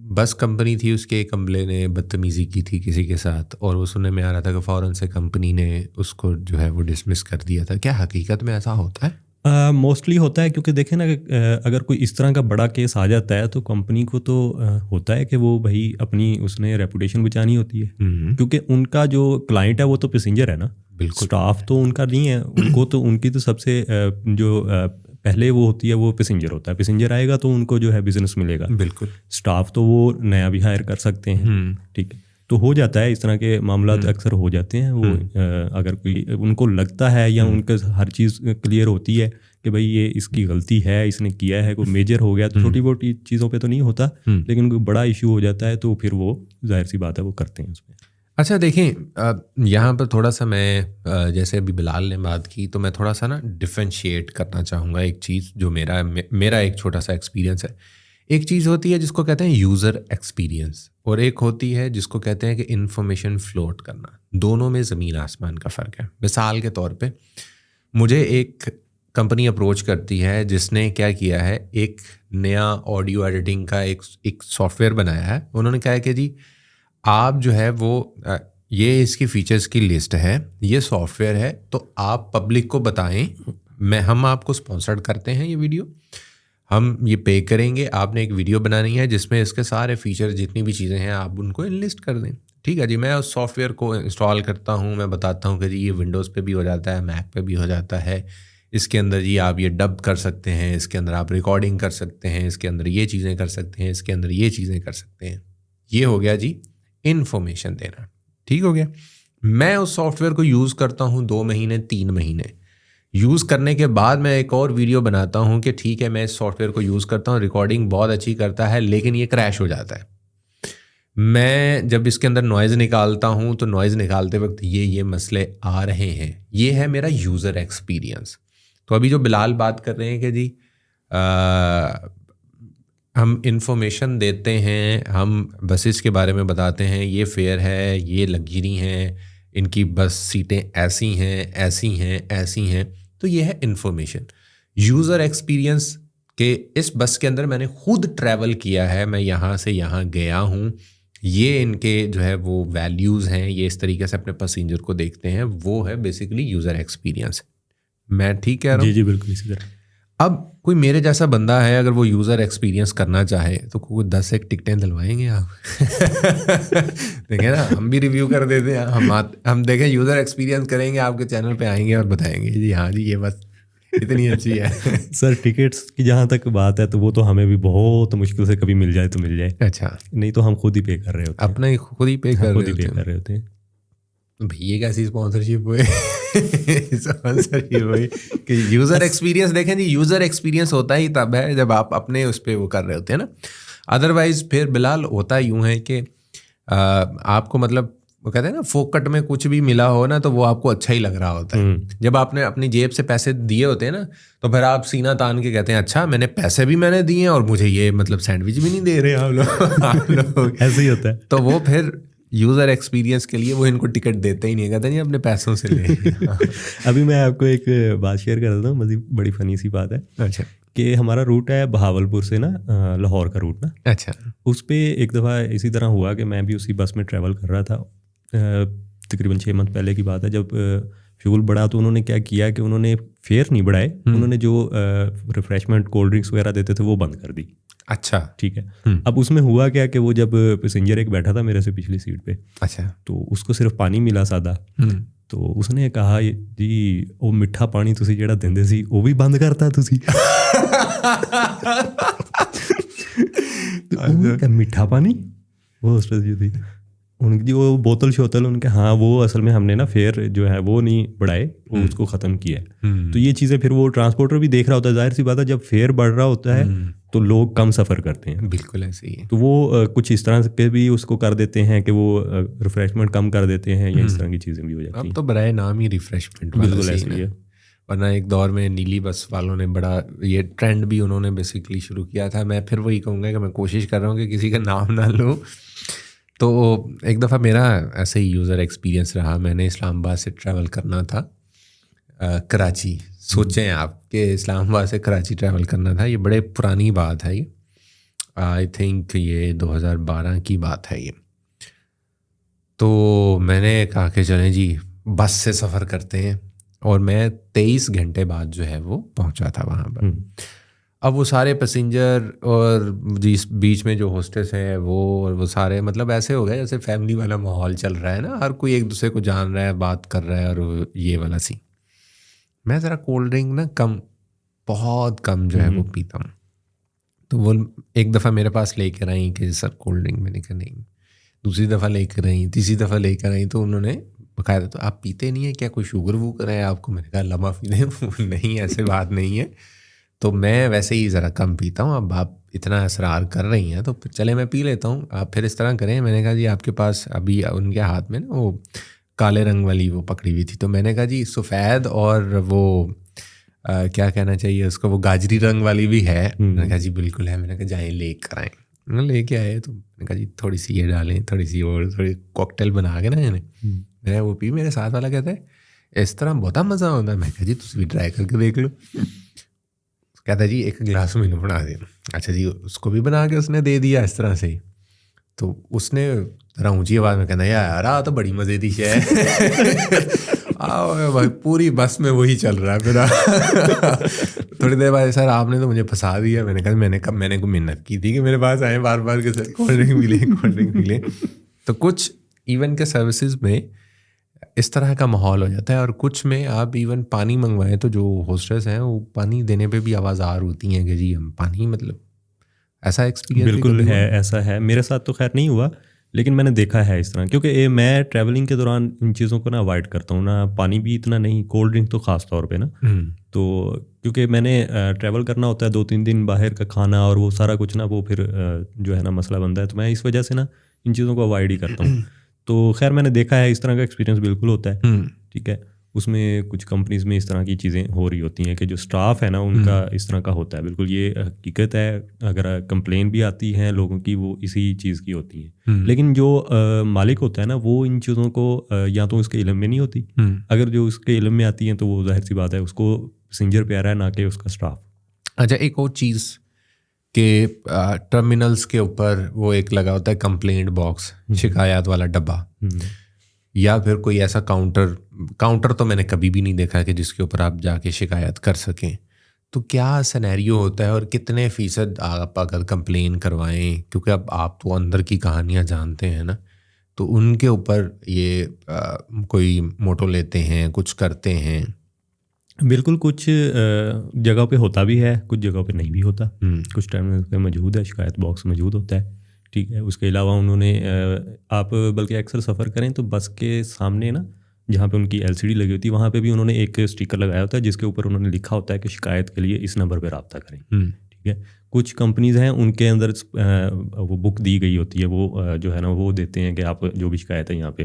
بس کمپنی تھی, اس کے ایک عملے نے بدتمیزی کی تھی کسی کے ساتھ, اور وہ سننے میں آ رہا تھا کہ فوراً سے کمپنی نے اس کو جو ہے وہ ڈسمس کر دیا تھا. کیا حقیقت میں ایسا ہوتا ہے؟ موسٹلی ہوتا ہے, کیونکہ دیکھیں نا اگر کوئی اس طرح کا بڑا کیس آ جاتا ہے تو کمپنی کو تو ہوتا ہے کہ وہ بھائی اپنی اس نے ریپوٹیشن بچانی ہوتی ہے, کیونکہ ان کا جو کلائنٹ ہے وہ تو پیسنجر ہے نا, بالکل. اسٹاف تو ان کا نہیں ہے, ان کو تو ان کی تو سب سے جو پہلے وہ ہوتی ہے وہ پیسنجر ہوتا ہے. پیسنجر آئے گا تو ان کو جو ہے بزنس ملے گا. بالکل. اسٹاف تو وہ نیا بھی ہائر کر سکتے ہیں, ٹھیک ہے, تو ہو جاتا ہے اس طرح کے معاملات اکثر ہو جاتے ہیں. وہ اگر کوئی ان کو لگتا ہے یا ان کے ہر چیز کلیئر ہوتی ہے کہ بھائی یہ اس کی غلطی ہے, اس نے کیا ہے, کوئی میجر ہو گیا, تو چھوٹی موٹی چیزوں پہ تو نہیں ہوتا, لیکن کوئی بڑا ایشو ہو جاتا ہے تو پھر وہ ظاہر سی بات ہے وہ کرتے ہیں اس میں. اچھا دیکھیں, یہاں پر تھوڑا سا میں جیسے ابھی بلال نے بات کی تو میں تھوڑا سا نا ڈفرینشیٹ کرنا چاہوں گا ایک چیز جو میرا ایک چھوٹا سا ایکسپیرینس ہے. ایک چیز ہوتی ہے جس کو کہتے ہیں یوزر ایکسپیرینس, اور ایک ہوتی ہے جس کو کہتے ہیں کہ انفارمیشن فلوٹ کرنا. دونوں میں زمین آسمان کا فرق ہے. مثال کے طور پہ مجھے ایک کمپنی اپروچ کرتی ہے جس نے کیا کیا ہے, ایک نیا آڈیو ایڈیٹنگ کا ایک سافٹ ویئر بنایا ہے. انہوں نے کہا ہے کہ جی آپ جو ہے وہ یہ اس کی فیچرز کی لسٹ ہے, یہ سافٹ ویئر ہے, تو آپ پبلک کو بتائیں, ہم آپ کو اسپانسرڈ کرتے ہیں, یہ ویڈیو ہم یہ پے کریں گے, آپ نے ایک ویڈیو بنانی ہے جس میں اس کے سارے فیچر جتنی بھی چیزیں ہیں آپ ان کو انلسٹ کر دیں. ٹھیک ہے جی, میں اس سافٹ ویئر کو انسٹال کرتا ہوں, میں بتاتا ہوں کہ جی یہ ونڈوز پہ بھی ہو جاتا ہے, میک پہ بھی ہو جاتا ہے, اس کے اندر جی آپ یہ ڈب کر سکتے ہیں, اس کے اندر آپ ریکارڈنگ کر سکتے ہیں, اس کے اندر یہ چیزیں کر سکتے ہیں, اس کے اندر یہ چیزیں کر سکتے ہیں. یہ ہو گیا جی انفارمیشن دینا. ٹھیک ہو گیا. میں اس سافٹ ویئر کو یوز کرتا ہوں 2 مہینے 3 مہینے. یوز کرنے کے بعد میں ایک اور ویڈیو بناتا ہوں کہ ٹھیک ہے میں اس سافٹ ویئر کو یوز کرتا ہوں, ریکارڈنگ بہت اچھی کرتا ہے, لیکن یہ کریش ہو جاتا ہے. میں جب اس کے اندر نوائز نکالتا ہوں تو نوائز نکالتے وقت یہ مسئلے آ رہے ہیں. یہ ہے میرا یوزر ایکسپیرینس. تو ابھی جو بلال بات کر رہے ہیں کہ جی ہم انفارمیشن دیتے ہیں, ہم بسز کے بارے میں بتاتے ہیں, یہ فیئر ہے, یہ لگژری ہیں, ان کی بس سیٹیں ایسی ہیں ایسی ہیں ایسی ہیں, تو یہ ہے انفارمیشن. یوزر ایکسپیرینس کہ اس بس کے اندر میں نے خود ٹریول کیا ہے, میں یہاں سے یہاں گیا ہوں, یہ ان کے جو ہے وہ ویلیوز ہیں, یہ اس طریقے سے اپنے پیسنجر کو دیکھتے ہیں, وہ ہے بیسیکلی یوزر ایکسپیرینس. میں ٹھیک کہہ رہا ہوں؟ جی جی بالکل اسی طرح. اب کوئی میرے جیسا بندہ ہے, اگر وہ یوزر ایکسپیرینس کرنا چاہے تو کوئی 10 ایک ٹکٹیں دلوائیں گے آپ؟ دیکھیں نا, ہم بھی ریویو کر دیتے ہیں, ہم دیکھیں یوزر ایکسپیرینس کریں گے, آپ کے چینل پہ آئیں گے اور بتائیں گے جی ہاں جی یہ بس اتنی اچھی ہے. سر ٹکٹس کی جہاں تک بات ہے تو وہ تو ہمیں بھی بہت مشکل سے کبھی مل جائے تو مل جائے. اچھا, نہیں تو ہم خود ہی پے کر رہے ہوتے ہیں, اپنا خود ہی پے کر رہے ہوتے ہیں. بھائی یہ کیسی اسپانسرشپ ہوئی کہ یوزر ایکسپیرینس. دیکھیں جی یوزر ایکسپیرینس ہوتا ہی تب ہے جب آپ اپنے اس پہ وہ کر رہے ہوتے ہیں نا. ادروائز پھر بلال ہوتا یوں ہے کہ آپ کو مطلب وہ کہتے ہیں نا فوکٹ میں کچھ بھی ملا ہو نا تو وہ آپ کو اچھا ہی لگ رہا ہوتا ہے. جب آپ نے اپنی جیب سے پیسے دیے ہوتے ہیں نا تو پھر آپ سینہ تان کے کہتے ہیں اچھا میں نے پیسے بھی میں نے دیے اور مجھے یہ مطلب سینڈوچ بھی نہیں دے رہے آپ لوگ. ایسے ہی ہوتا ہے. تو وہ پھر یوزر ایکسپیرینس کے لیے وہ ان کو ٹکٹ دیتے ہی نہیں, کہتے نہیں اپنے پیسوں سے لیں. ابھی میں آپ کو ایک بات شیئر کر دیتا ہوں, مزید بڑی فنی سی بات ہے. اچھا, کہ ہمارا روٹ ہے بہاولپور سے نا لاہور کا روٹ نا. اچھا, اس پہ ایک دفعہ اسی طرح ہوا کہ میں بھی اسی بس میں ٹریول کر رہا تھا, تقریباً 6 منتھ پہلے کی بات ہے. جب فیول بڑھا تو انہوں نے کیا کیا کہ انہوں نے فیئر نہیں بڑھائے, انہوں نے جو ریفریشمنٹ کولڈ ڈرنکس وغیرہ دیتے تھے وہ بند کر دی. اچھا ٹھیک ہے. اب اس میں ہوا کیا کہ وہ جب پیسنجر ایک بیٹھا تھا میرے سے پچھلی سیٹ پہ, اچھا, تو اس کو صرف پانی ملا سادہ, تو اس نے کہا جی وہ میٹھا پانی تسی جیڑا دیندے سی وہ بھی بند کرتا تسی. میٹھا پانی وہ اس جو تھی ان کی وہ بوتل شوتل ان کے, ہاں وہ اصل میں ہم نے نا فیئر جو ہے وہ نہیں بڑھائے, وہ اس کو ختم کیا ہے. تو یہ چیزیں پھر وہ ٹرانسپورٹر بھی دیکھ رہا ہوتا ہے, ظاہر سی بات ہے جب فیئر بڑھ رہا ہوتا ہے تو لوگ کم سفر کرتے ہیں. بالکل ایسے ہی ہے. تو وہ کچھ اس طرح کے بھی اس کو کر دیتے ہیں کہ وہ ریفریشمنٹ کم کر دیتے ہیں, یا اس طرح کی چیزیں بھی ہو جاتی ہیں. اب تو برائے نام ہی ریفریشمنٹ. بالکل ایسے ہی ہے. ورنہ ایک دور میں نیلی بس والوں نے بڑا یہ ٹرینڈ بھی انہوں نے بیسکلی شروع کیا تھا. میں پھر وہی کہوں گا کہ میں کوشش کر رہا ہوں کہ کسی کا نام نہ لوں. تو ایک دفعہ میرا ایسے ہی یوزر ایکسپیرینس رہا. میں نے اسلام آباد سے ٹریول کرنا تھا کراچی. سوچیں آپ کہ اسلام آباد سے کراچی ٹریول کرنا تھا, یہ بڑے پرانی بات ہے یہ. آئی تھنک یہ 2012 کی بات ہے یہ. تو میں نے کہا کہ چلیں جی بس سے سفر کرتے ہیں, اور میں 23 گھنٹے بعد جو ہے وہ پہنچا تھا وہاں پر. اب وہ سارے پیسنجر اور جس بیچ میں جو ہوسٹس ہیں وہ سارے مطلب ایسے ہو گئے جیسے فیملی والا ماحول چل رہا ہے نا, ہر کوئی ایک دوسرے کو جان رہا ہے, بات کر رہا ہے, اور یہ والا سی. میں ذرا کولڈ ڈرنک نا کم, بہت کم جو ہے وہ پیتا ہوں. تو وہ ایک دفعہ میرے پاس لے کر آئیں کہ سر کولڈ ڈرنک, میں نے کہا نہیں. دوسری دفعہ لے کر آئیں, تیسری دفعہ لے کر آئیں, تو انہوں نے باقاعدہ تو آپ پیتے نہیں ہیں کیا, کوئی شوگر ووگر ہے آپ کو؟ میں نے کہا اللہ معافی دیں, نہیں ایسے بات نہیں ہے, تو میں ویسے ہی ذرا کم پیتا ہوں. اب آپ اتنا اصرار کر رہی ہیں تو پھر چلے میں پی لیتا ہوں, آپ پھر اس طرح کریں. میں نے کہا جی آپ کے پاس ابھی ان کے ہاتھ میں نا وہ کالے رنگ والی وہ پکڑی ہوئی تھی, تو میں نے کہا جی سفید اور وہ کیا کہنا چاہیے اس کو, وہ گاجری رنگ والی بھی ہے؟ میں نے کہا جی بالکل ہے. میں نے کہا جائیں لے کر آئیں. لے کے آئے تو میں نے کہا جی تھوڑی سی یہ ڈالیں, تھوڑی سی اور تھوڑی کوکٹیل بنا کے نا میں نے وہ پی. میرے ساتھ والا کہتا ہے اس طرح بہت مزہ ہوتا ہے. میں کہا جی تم بھی ٹرائی کر کے دیکھ لو. کہتا ہے جی ایک گلاس میں بنا دیں. اچھا جی اس کو بھی بنا کے اس نے دے دیا اس طرح سے ہی. تو اس نے ذرا اونچی آواز میں کہنا یار آ تو بڑی مزے دی شے بھائی, پوری بس میں وہی چل رہا ہے. پھر تھوڑی دیر بعد سر آپ نے تو مجھے پھنسا دیا. میں نے کہا میں نے کوئی محنت کی تھی کہ میرے پاس آئے بار بار کہ سر کولڈ ڈرنک ملے, کولڈ ڈرنک ملے. تو کچھ ایون کے سروسز میں اس طرح کا ماحول ہو جاتا ہے, اور کچھ میں آپ ایون پانی منگوائیں تو جو ہوسٹس ہیں وہ پانی دینے پہ بھی آوازار ہوتی ہیں کہ جی ہم پانی, مطلب ایسا ایکسپیرینس بالکل ہے, ایسا ہے. میرے ساتھ تو خیر نہیں ہوا, لیکن میں نے دیکھا ہے اس طرح, کیونکہ میں ٹریولنگ کے دوران ان چیزوں کو نا اوائڈ کرتا ہوں, نہ پانی بھی اتنا نہیں, کولڈ ڈرنک تو خاص طور پہ نا. تو کیونکہ میں نے ٹریول کرنا ہوتا ہے 2-3 دن, باہر کا کھانا اور وہ سارا کچھ نا وہ پھر جو ہے نا مسئلہ بنتا ہے, تو میں اس وجہ سے نا ان چیزوں کو اوائڈ ہی کرتا ہوں. تو خیر میں نے دیکھا ہے اس طرح کا ایکسپیرینس بالکل ہوتا ہے. ٹھیک ہے, اس میں کچھ کمپنیز میں اس طرح کی چیزیں ہو رہی ہوتی ہیں کہ جو اسٹاف ہے نا ان کا اس طرح کا ہوتا ہے. بالکل یہ حقیقت ہے, اگر کمپلین بھی آتی ہیں لوگوں کی وہ اسی چیز کی ہوتی ہیں. لیکن جو مالک ہوتا ہے نا وہ ان چیزوں کو یا تو اس کے علم میں نہیں ہوتی, اگر جو اس کے علم میں آتی ہیں تو وہ ظاہر سی بات ہے اس کو پیسنجر پہ آ رہا ہے, نہ کہ اس کا اسٹاف. اچھا ایک اور چیز کہ ٹرمینلز کے اوپر وہ ایک لگا ہوتا ہے کمپلینٹ باکس, شکایات والا ڈبہ, یا پھر کوئی ایسا کاؤنٹر تو میں نے کبھی بھی نہیں دیکھا کہ جس کے اوپر آپ جا کے شکایت کر سکیں. تو کیا سینیریو ہوتا ہے اور کتنے فیصد آپ اگر کمپلین کروائیں, کیونکہ اب آپ تو اندر کی کہانیاں جانتے ہیں نا, تو ان کے اوپر یہ کوئی موٹو لیتے ہیں, کچھ کرتے ہیں؟ بالکل, کچھ جگہ پہ ہوتا بھی ہے, کچھ جگہ پہ نہیں بھی ہوتا. کچھ ٹرمینل پہ موجود ہے, شکایت باکس موجود ہوتا ہے. ٹھیک ہے, اس کے علاوہ انہوں نے آپ بلکہ اکثر سفر کریں تو بس کے سامنے نا جہاں پہ ان کی LCD لگی ہوتی ہے وہاں پہ بھی انہوں نے ایک اسٹیکر لگایا ہوتا ہے جس کے اوپر انہوں نے لکھا ہوتا ہے کہ شکایت کے لیے اس نمبر پہ رابطہ کریں. ٹھیک ہے, کچھ کمپنیز ہیں ان کے اندر وہ بک دی گئی ہوتی ہے, وہ جو ہے نا وہ دیتے ہیں کہ آپ جو بھی شکایت ہے یہاں پہ,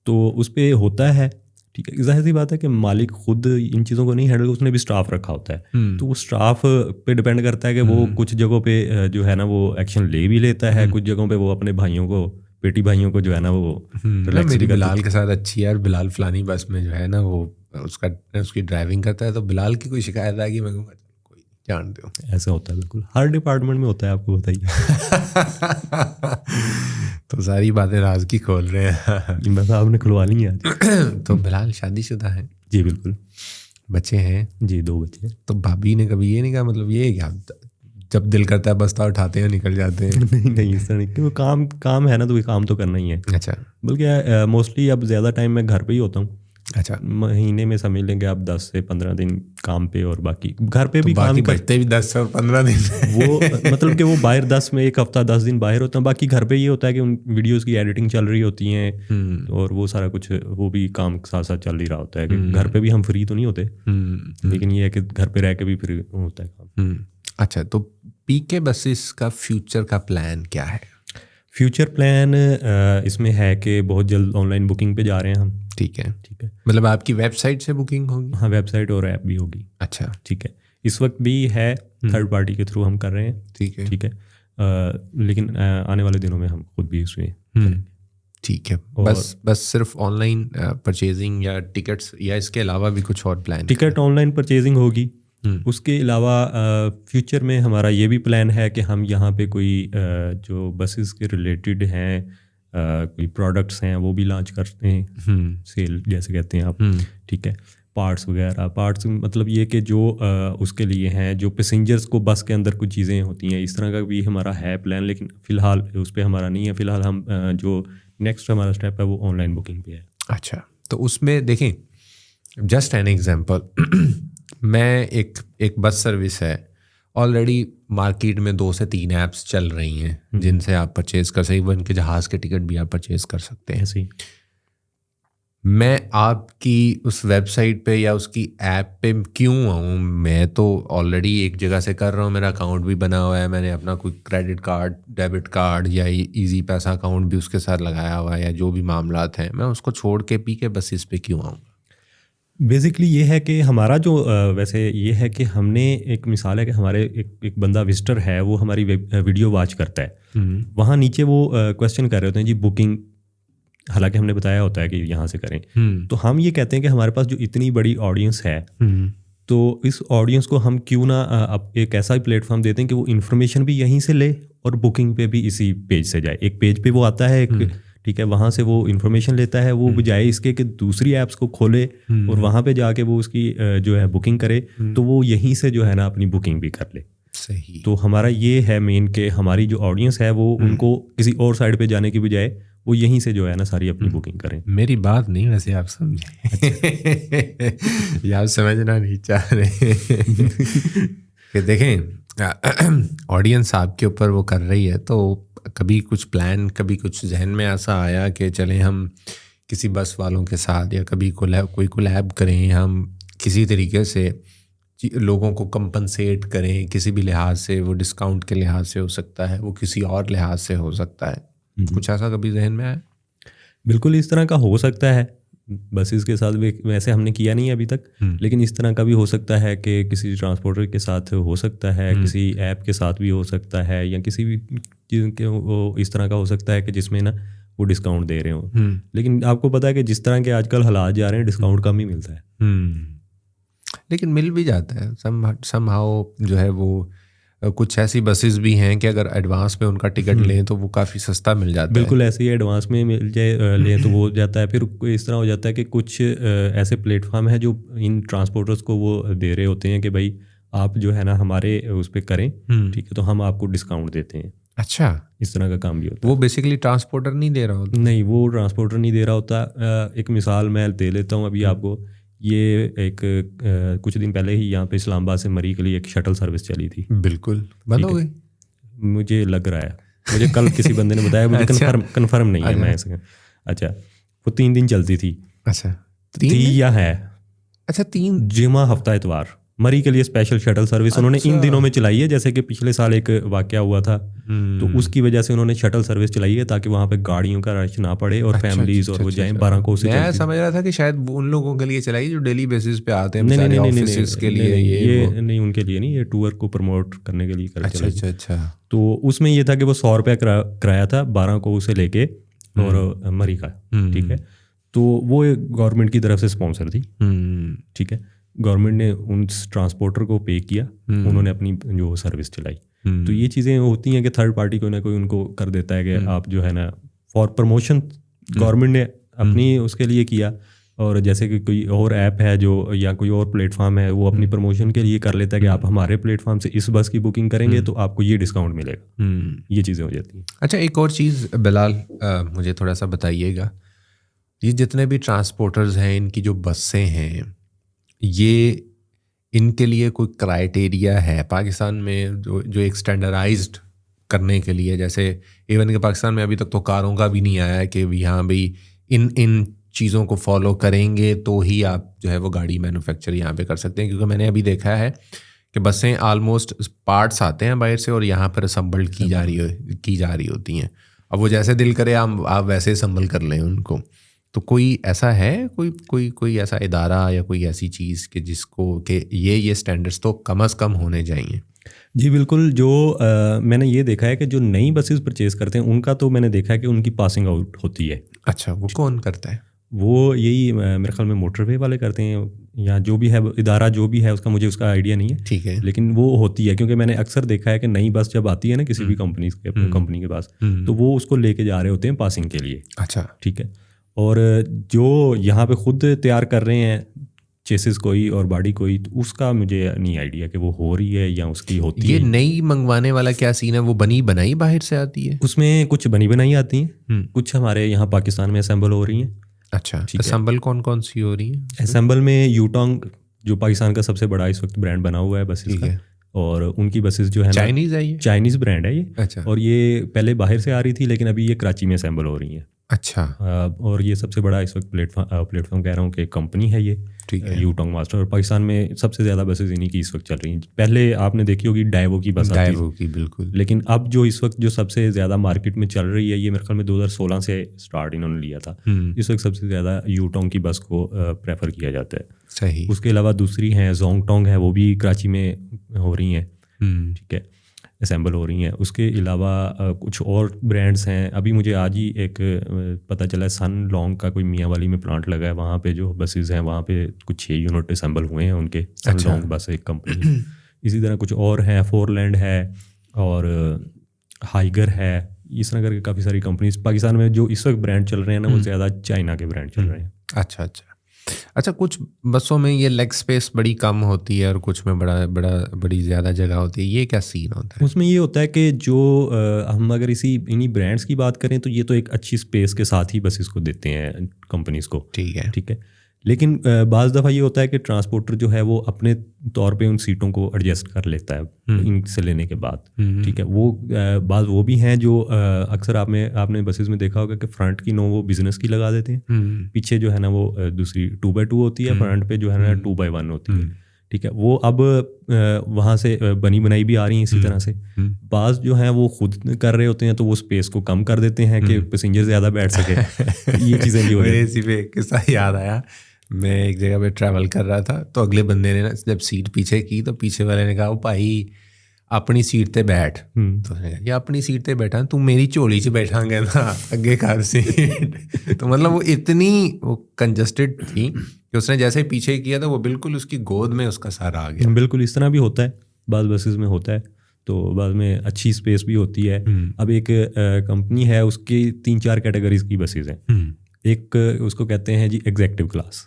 تو اس پہ ہوتا ہے. ٹھیک ہے, ظاہر سی بات ہے کہ مالک خود ان چیزوں کو نہیں ہینڈل, اس نے بھی اسٹاف رکھا ہوتا ہے, تو وہ اسٹاف پہ ڈپینڈ کرتا ہے کہ وہ کچھ جگہوں پہ جو ہے نا وہ ایکشن لے بھی لیتا ہے, کچھ جگہوں پہ وہ اپنے بھائیوں کو, بیٹی بھائیوں کو جو ہے نا وہ میری بلال کے ساتھ اچھی ہے, اور بلال فلانی بس میں جو ہے نا وہ اس کی ڈرائیونگ کرتا ہے, تو بلال کی کوئی شکایت آئے گی میں کہوں گا کوئی جانتے ہو. ایسا ہوتا ہے بالکل, ہر ڈپارٹمنٹ میں ہوتا ہے, آپ کو بتائیے. تو ساری باتیں راز کی کھول رہے ہیں, بس آپ نے کھلوا لی ہیں. تو بلال شادی شدہ ہے؟ جی بالکل. بچے ہیں؟ جی 2 بچے. تو بھابھی نے کبھی یہ نہیں کہا, مطلب یہ کیا جب دل کرتا ہے بستہ اٹھاتے ہیں نکل جاتے ہیں؟ نہیں اس طرح نہیں, کیونکہ کام ہے نا, تو یہ کام تو کرنا ہی ہے. اچھا, بلکہ موسٹلی اب زیادہ ٹائم میں گھر پہ ہی ہوتا ہوں. اچھا, مہینے میں سمجھ لیں گے آپ 10 سے 15 دن کام پہ, اور باقی گھر پہ بھی کام بچتے بھی 10 سے 15 دن وہ مطلب کہ وہ باہر 10 میں ایک ہفتہ 10 دن باہر ہوتا ہے, باقی گھر پہ یہ ہوتا ہے کہ ان ویڈیوز کی ایڈیٹنگ چل رہی ہوتی ہیں, اور وہ سارا کچھ وہ بھی کام ساتھ ساتھ چل ہی رہا ہوتا ہے, کہ گھر پہ بھی ہم فری تو نہیں ہوتے, لیکن یہ ہے کہ گھر پہ رہ کے بھی فری ہوتا ہے کام. اچھا, تو PK بسز کا فیوچر کا پلان کیا ہے؟ فیوچر پلان اس میں ہے کہ بہت جلد آن لائن بکنگ پہ جا رہے ہیں ہم. ٹھیک ہے, مطلب آپ کی ویب سائٹ سے بکنگ ہوگی؟ ہاں, ویب سائٹ اور ایپ بھی ہوگی. اچھا, ٹھیک ہے, اس وقت بھی ہے, تھرڈ پارٹی کے تھرو ہم کر رہے ہیں. ٹھیک ہے, ٹھیک ہے, لیکن آنے والے دنوں میں ہم خود بھی اس میں. ٹھیک ہے, بس صرف آن لائن پرچیزنگ یا ٹکٹس, یا اس کے علاوہ بھی کچھ اور plan? Ticket on line purchasing ہوگی, اس کے علاوہ فیوچر میں ہمارا یہ بھی پلان ہے کہ ہم یہاں پہ کوئی جو بسز کے ریلیٹڈ ہیں کوئی پروڈکٹس ہیں وہ بھی لانچ کرتے ہیں، سیل جیسے کہتے ہیں آپ، ٹھیک ہے، پارٹس وغیرہ. پارٹس مطلب یہ کہ جو اس کے لیے ہیں جو پیسنجرز کو بس کے اندر کچھ چیزیں ہوتی ہیں، اس طرح کا بھی ہمارا ہے پلان، لیکن فی الحال اس پہ ہمارا نہیں ہے. فی الحال ہم جو نیکسٹ ہمارا اسٹیپ ہے وہ آن لائن بکنگ پہ ہے. اچھا، تو اس میں دیکھیں جسٹ این ایگزامپل، میں ایک بس سروس ہے آلریڈی مارکیٹ میں 2 سے 3 ایپس چل رہی ہیں جن سے آپ پرچیز کر سکتے، ایون کے جہاز کے ٹکٹ بھی آپ پرچیز کر سکتے ہیں. ایسے ہی میں آپ کی اس ویب سائٹ پہ یا اس کی ایپ پہ کیوں آؤں؟ میں تو آلریڈی ایک جگہ سے کر رہا ہوں، میرا اکاؤنٹ بھی بنا ہوا ہے، میں نے اپنا کوئی کریڈٹ کارڈ، ڈیبٹ کارڈ یا ایزی پیسہ اکاؤنٹ بھی اس کے ساتھ لگایا ہوا ہے، یا جو بھی معاملات ہیں، میں اس کو چھوڑ کے پی کے بسیز پہ کیوں آؤں؟ بیسکلی یہ ہے کہ ہمارا جو ویسے یہ ہے کہ ہم نے ایک مثال ہے کہ ہمارے ایک بندہ وزٹر ہے، وہ ہماری ویڈیو واچ کرتا ہے، وہاں نیچے وہ کویسچن کر رہے ہوتے ہیں جی بکنگ، حالانکہ ہم نے بتایا ہوتا ہے کہ یہاں سے کریں. تو ہم یہ کہتے ہیں کہ ہمارے پاس جو اتنی بڑی آڈینس ہے، تو اس آڈینس کو ہم کیوں نہ ایک ایسا پلیٹ فارم دیتے ہیں کہ وہ انفارمیشن بھی یہیں سے لے اور بکنگ پہ بھی اسی پیج سے جائے. ایک پیج پہ وہ آتا ہے، ٹھیک ہے، وہاں سے وہ انفارمیشن لیتا ہے، وہ بجائے اس کے کہ دوسری ایپس کو کھولے اور وہاں پہ جا کے وہ اس کی جو ہے بکنگ کرے، تو وہ یہیں سے جو ہے نا اپنی بکنگ بھی کر لے. صحیح. تو ہمارا یہ ہے مین کہ ہماری جو آڈینس ہے وہ ان کو کسی اور سائڈ پہ جانے کی بجائے وہ یہیں سے جو ہے نا ساری اپنی بکنگ کریں. میری بات نہیں ویسے آپ سمجھیں یا آپ سمجھنا نہیں چاہ رہے کہ دیکھیں آڈینس آپ کے اوپر وہ کر رہی ہے، تو کبھی کچھ پلان، کبھی کچھ ذہن میں ایسا آیا کہ چلیں ہم کسی بس والوں کے ساتھ یا کبھی کوئی کولیب کریں، ہم کسی طریقے سے لوگوں کو کمپنسیٹ کریں کسی بھی لحاظ سے، وہ ڈسکاؤنٹ کے لحاظ سے ہو سکتا ہے، وہ کسی اور لحاظ سے ہو سکتا ہے. کچھ ایسا کبھی ذہن میں آیا؟ بالکل اس طرح کا ہو سکتا ہے. بسیز کے ساتھ بھی ویسے ہم نے کیا نہیں ابھی تک، لیکن اس طرح کا بھی ہو سکتا ہے کہ کسی ٹرانسپورٹر کے ساتھ ہو سکتا ہے، کسی ایپ کے ساتھ بھی ہو سکتا ہے، یا کسی بھی چیز کے وہ اس طرح کا ہو سکتا ہے کہ جس میں نا وہ ڈسکاؤنٹ دے رہے ہوں. لیکن آپ کو پتہ ہے کہ جس طرح کے آج کل حالات جا رہے ہیں ڈسکاؤنٹ کم ہی ملتا ہے. لیکن مل بھی جاتا ہے سم ہاؤ. جو ہے وہ کچھ ایسی بسیز بھی ہیں کہ اگر ایڈوانس میں ان کا ٹکٹ لیں تو وہ کافی سستا مل جاتا ہے. بالکل ایسے ہی ایڈوانس میں مل جائے لیں تو وہ ہو جاتا ہے. پھر اس طرح ہو جاتا ہے کہ کچھ ایسے پلیٹ فارم ہیں جو ان ٹرانسپورٹرز کو وہ دے رہے ہوتے ہیں کہ بھائی آپ جو ہے نا ہمارے اس پہ کریں، ٹھیک ہے، تو ہم آپ کو ڈسکاؤنٹ دیتے ہیں. اچھا، اس طرح کا کام بھی ہوتا ہے. وہ بیسیکلی ٹرانسپورٹر نہیں دے رہا ہوتا؟ نہیں، وہ ٹرانسپورٹر نہیں دے رہا ہوتا. ایک مثال میں دے لیتا ہوں ابھی آپ کو. یہ ایک کچھ دن پہلے ہی یہاں پہ اسلام آباد سے مری کے لیے ایک شٹل سروس چلی تھی. بالکل بند ہو گئی مجھے لگ رہا ہے، مجھے کل کسی بندے نے بتایا، مجھے کنفرم نہیں ہے میں ایسے. اچھا، وہ 3 دن چلتی تھی. اچھا، تھی یا ہے؟ اچھا، 3 جمعہ ہفتہ اتوار مری کے لیے اسپیشل شٹل سروس انہوں نے ان دنوں میں چلائی ہے. جیسے کہ پچھلے سال ایک واقعہ ہوا تھا، تو اس کی وجہ سے انہوں نے شٹل سروس چلائی ہے تاکہ وہاں پہ گاڑیوں کا رش نہ پڑے اور فیملیز اور وہ جائیں 12 کو سے. میں سمجھ رہا تھا کہ شاید ان لوگوں کے لیے چلائی جو ڈیلی بیسس پہ آتے ہیں. نہیں کے لیے یہ نہیں، ان کے لیے نہیں، یہ ٹور کو پروموٹ کرنے کے لیے کر چلائی. اچھا. تو اس میں یہ تھا کہ وہ 100 روپے کرایہ تھا 12 کو سے لے کے اور مری کا، ٹھیک ہے. تو وہ گورنمنٹ کی طرف سے اسپانسر تھی، ٹھیک ہے. گورنمنٹ نے ان ٹرانسپورٹر کو پے کیا، انہوں نے اپنی جو سروس چلائی. تو یہ چیزیں ہوتی ہیں کہ تھرڈ پارٹی کوئی نہ کوئی ان کو کر دیتا ہے کہ آپ جو ہے نا فار پروموشن گورنمنٹ نے اپنی اس کے لیے کیا، اور جیسے کہ کوئی اور ایپ ہے جو یا کوئی اور پلیٹ فارم ہے وہ اپنی پروموشن کے لیے کر لیتا ہے کہ آپ ہمارے پلیٹ فارم سے اس بس کی بکنگ کریں گے تو آپ کو یہ ڈسکاؤنٹ ملے گا. یہ چیزیں ہو جاتی ہیں. اچھا، ایک اور چیز بلال مجھے تھوڑا سا بتائیے گا، یہ جتنے بھی ٹرانسپورٹرز ہیں ان کی جو بسیں ہیں، یہ ان کے لیے کوئی کرائٹیریا ہے پاکستان میں جو ایک اسٹینڈرڈائزڈ کرنے کے لیے؟ جیسے ایون کہ پاکستان میں ابھی تک تو کاروں کا بھی نہیں آیا ہے کہ یہاں بھی ان چیزوں کو فالو کریں گے تو ہی آپ جو ہے وہ گاڑی مینوفیکچر یہاں پہ کر سکتے ہیں. کیونکہ میں نے ابھی دیکھا ہے کہ بسیں آلموسٹ پارٹس آتے ہیں باہر سے اور یہاں پر اسمبلڈ کی جا رہی ہوتی ہیں. اب وہ جیسے دل کرے آپ ویسے اسمبل کر لیں ان کو. تو کوئی ایسا ہے کوئی ایسا ادارہ یا کوئی ایسی چیز کہ جس کو کہ یہ اسٹینڈرڈس تو کم از کم ہونے چاہیے؟ جی بالکل. جو میں نے یہ دیکھا ہے کہ جو نئی بسیز پرچیز کرتے ہیں ان کا تو میں نے دیکھا ہے کہ ان کی پاسنگ آؤٹ ہوتی ہے. اچھا، وہ کون کرتا ہے؟ وہ یہی میرے خیال میں موٹر وے والے کرتے ہیں یا جو بھی ہے ادارہ جو بھی ہے اس کا مجھے اس کا آئیڈیا نہیں ہے. ٹھیک ہے. لیکن وہ ہوتی ہے کیونکہ میں نے اکثر دیکھا ہے کہ نئی بس جب آتی ہے نا کسی بھی کمپنی کے پاس تو وہ اس کو لے کے جا رہے ہوتے ہیں پاسنگ کے لیے. اچھا ٹھیک ہے. اور جو یہاں پہ خود تیار کر رہے ہیں چیسز کوئی اور باڈی کوئی, تو اس کا مجھے نہیں آئیڈیا کہ وہ ہو رہی ہے یا اس کی ہوتی ہے. یہ نئی منگوانے والا کیا سین ہے؟ وہ بنی بنائی باہر سے آتی ہے؟ اس میں کچھ بنی بنائی آتی ہیں, کچھ ہمارے یہاں پاکستان میں اسمبل ہو رہی ہیں. اچھا, اسمبل کون کون سی ہو رہی ہیں؟ اسمبل میں یوٹانگ جو پاکستان کا سب سے بڑا اس وقت برانڈ بنا ہوا ہے بسز کا, اور ان کی بسز جو ہے چائنیز ہے, یہ چائنیز برانڈ ہے یہ. اچھا. اور یہ پہلے باہر سے آ رہی تھی لیکن ابھی یہ کراچی میں اسمبل ہو رہی ہیں. اچھا. اور یہ سب سے بڑا اس وقت پلیٹ فارم کہہ رہا ہوں کہ کمپنی ہے یہ یوٹانگ ماسٹر, اور پاکستان میں سب سے زیادہ بسز انہیں کی اس وقت چل رہی ہیں. پہلے آپ نے دیکھی ہوگی ڈائیوو کی بس آتی تھی, بالکل. لیکن اب جو اس وقت جو سب سے زیادہ مارکیٹ میں چل رہی ہے, یہ میرے خیال میں 2016 سے اسٹارٹ انہوں نے لیا تھا. اس وقت سب سے زیادہ یوٹانگ کی بس کو پریفر کیا جاتا ہے. صحیح. اس کے علاوہ دوسری ہیں زونگ ٹانگ ہے, وہ بھی کراچی میں ہو رہی ہیں. ٹھیک ہے, اسمبل ہو رہی ہیں. اس کے علاوہ کچھ اور برانڈس ہیں. ابھی مجھے آج ہی ایک پتہ چلا ہے سن لانگ کا کوئی میاں والی میں پلانٹ لگا ہے, وہاں پہ جو بسیز ہیں وہاں پہ کچھ 6 یونٹ اسمبل ہوئے ہیں ان کے. سن لانگ بس ایک کمپنی. اسی طرح کچھ اور ہیں, فور لینڈ ہے اور ہائیگر ہے. اس طرح کر کے کافی ساری کمپنیز پاکستان میں جو اس وقت برانڈ چل رہے ہیں نا وہ زیادہ چائنا کے برانڈ چل رہے ہیں. اچھا اچھا اچھا. کچھ بسوں میں یہ لیگ اسپیس بڑی کم ہوتی ہے اور کچھ میں بڑی زیادہ جگہ ہوتی ہے, یہ کیا سین ہوتا ہے؟ اس میں یہ ہوتا ہے کہ جو ہم اگر انہی برانڈس کی بات کریں تو یہ تو ایک اچھی اسپیس کے ساتھ ہی بسز کو دیتے ہیں کمپنیز کو. ٹھیک ہے. ٹھیک ہے. لیکن بعض دفعہ یہ ہوتا ہے کہ ٹرانسپورٹر جو ہے وہ اپنے طور پہ ان سیٹوں کو ایڈجسٹ کر لیتا ہے ان سے لینے کے بعد. ٹھیک ہے. وہ بعض وہ بھی ہیں جو اکثر آپ نے بسز میں دیکھا ہوگا کہ فرنٹ کی وہ بزنس کی لگا دیتے ہیں, پیچھے جو ہے نا وہ دوسری 2x2 ہوتی ہے, فرنٹ پہ جو ہے نا 2x1 ہوتی ہے. ٹھیک ہے. وہ اب وہاں سے بنی بنائی بھی آ رہی ہیں اسی طرح سے. بعض جو ہیں وہ خود کر رہے ہوتے ہیں تو وہ اسپیس کو کم کر دیتے ہیں کہ پیسنجر زیادہ بیٹھ سکے. یہ چیزیں بھی ہو رہی ہیں. اسی پہ ایک قصہ یاد آیا, میں ایک جگہ پہ ٹریول کر رہا تھا تو اگلے بندے نے جب سیٹ پیچھے کی تو پیچھے والے نے کہا بھائی اپنی سیٹ تے بیٹھ. تو نے کہا یہ اپنی سیٹ تے بیٹھا, تو میری چولی 'چ بیٹھا گیا نا اگے کار سیٹ. تو مطلب وہ اتنی وہ کنجسٹڈ تھی کہ اس نے جیسے پیچھے کیا تھا وہ بالکل اس کی گود میں اس کا سارا آ گیا. بالکل اس طرح بھی ہوتا ہے, بعض بسز میں ہوتا ہے, تو بعض میں اچھی اسپیس بھی ہوتی ہے. اب ایک کمپنی ہے اس کی 3-4 کیٹیگریز کی بسز ہیں. ایک اس کو کہتے ہیں جی ایگزیکٹو کلاس,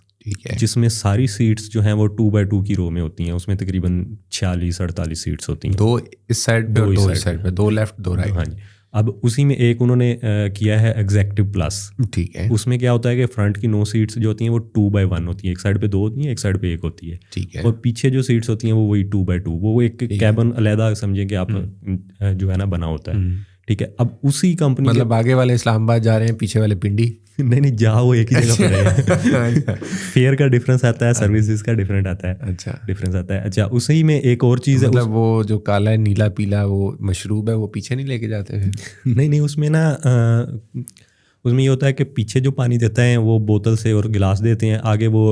جس میں ساری سیٹس جو ہیں وہ 2x2 کی رو میں ہوتی ہیں. اس میں تقریباً 46-48 سیٹس ہوتی ہیں, 2 اس سائڈ پہ 2 اس سائڈ پہ, 2 لیفٹ 2 رائٹ. ہاں جی. اب اسی میں ایک انہوں نے کیا ہے ایگزیکٹو پلس. ٹھیک ہے. اس میں کیا ہوتا ہے کہ فرنٹ کی 9 سیٹس جو ہوتی ہیں وہ 2x1 ہوتی ہیں, ایک سائڈ پہ 2 ہوتی ہیں, ایک سائڈ پہ 1 ہوتی ہے. ٹھیک ہے. اور پیچھے جو سیٹس ہوتی ہیں وہ وہی 2x2, وہ ایک کیبن علیحدہ سمجھیں کہ آپ جو ہے نا بنا ہوتا ہے. ٹھیک ہے. اب اسی کمپنی مطلب آگے والے اسلام آباد جا رہے ہیں, پیچھے والے پنڈی. نہیں جہاں وہ ایک ہی جگہ پہ رہے. فیئر کا ڈفرینس آتا ہے, سروسز کا ڈفرینٹ آتا ہے. اچھا ڈفرینس آتا ہے. اچھا اسی میں ایک اور چیز ہے, مطلب وہ جو کالا ہے نیلا پیلا وہ مشروب ہے وہ پیچھے نہیں لے کے جاتے ہیں؟ نہیں اس میں نا اس میں یہ ہوتا ہے کہ پیچھے جو پانی دیتا ہے وہ بوتل سے اور گلاس دیتے ہیں, آگے وہ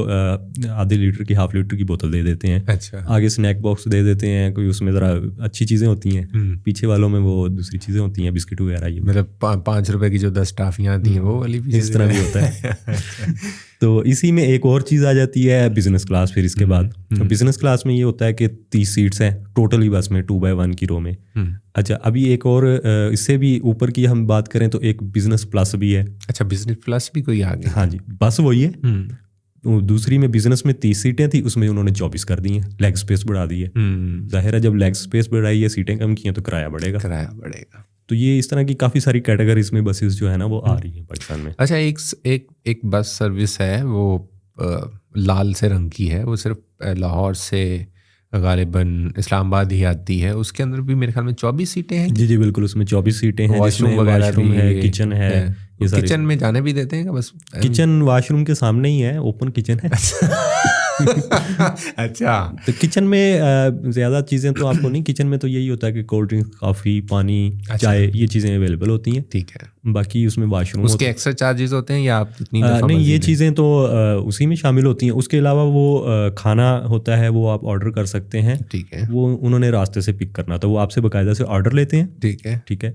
آدھے لیٹر کی 1/2 لیٹر کی بوتل دے دیتے ہیں. اچھا. آگے اسنیک باکس دے دیتے ہیں, کوئی اس میں ذرا اچھی چیزیں ہوتی ہیں, پیچھے والوں میں وہ دوسری چیزیں ہوتی ہیں, بسکٹ وغیرہ. یہ مطلب 5 روپے کی جو 10 ٹافیاں آتی ہیں وہ والی اس طرح بھی ہوتا ہے. تو اسی میں ایک اور چیز آ جاتی ہے بزنس کلاس. پھر اس کے بعد بزنس کلاس میں یہ ہوتا ہے کہ 30 سیٹس ہیں ٹوٹلی بس میں 2x1 کی رو میں. اچھا ابھی ایک اور اس سے بھی اوپر کی ہم بات کریں تو ایک بزنس پلس بھی ہے. اچھا بزنس پلس بھی کوئی آ گیا؟ ہاں جی, بس وہی ہے. دوسری میں بزنس میں 30 سیٹیں تھیں, اس میں انہوں نے 24 کر دی ہیں, لیگ اسپیس بڑھا دی ہے. ظاہر ہے جب لیگ اسپیس بڑھائی ہے, سیٹیں کم کی ہیں تو کرایہ بڑھے گا. تو یہ اس طرح کی کافی ساری کیٹیگریز میں بسز جو ہے نا وہ آ رہی ہیں پاکستان میں. اچھا ایک بس سروس ہے وہ لال سے رنگ کی ہے, وہ صرف لاہور سے غالباً اسلام آباد ہی آتی ہے. اس کے اندر بھی میرے خیال میں 24 سیٹیں ہیں. جی بالکل, اس میں 24 سیٹیں ہیں, واش روم وغیرہ ہے, کچن ہے. کچن میں جانے بھی دیتے ہیں بس کچن واش روم کے سامنے ہی ہے, اوپن کچن ہے. اچھا. تو کچن میں زیادہ چیزیں تو آپ کو نہیں, کچن میں تو یہی ہوتا ہے کہ کولڈ ڈرنک, کافی, پانی, چائے, یہ چیزیں اویلیبل ہوتی ہیں. ٹھیک ہے. باقی اس میں واش روم, اس کے ایکسٹرا چارجز ہوتے ہیں یا آپ نہیں, یہ چیزیں تو اسی میں شامل ہوتی ہیں. اس کے علاوہ وہ کھانا ہوتا ہے وہ آپ آرڈر کر سکتے ہیں. ٹھیک ہے. وہ انہوں نے راستے سے پک کرنا, تو وہ آپ سے باقاعدہ سے آرڈر لیتے ہیں. ٹھیک ہے. ٹھیک ہے.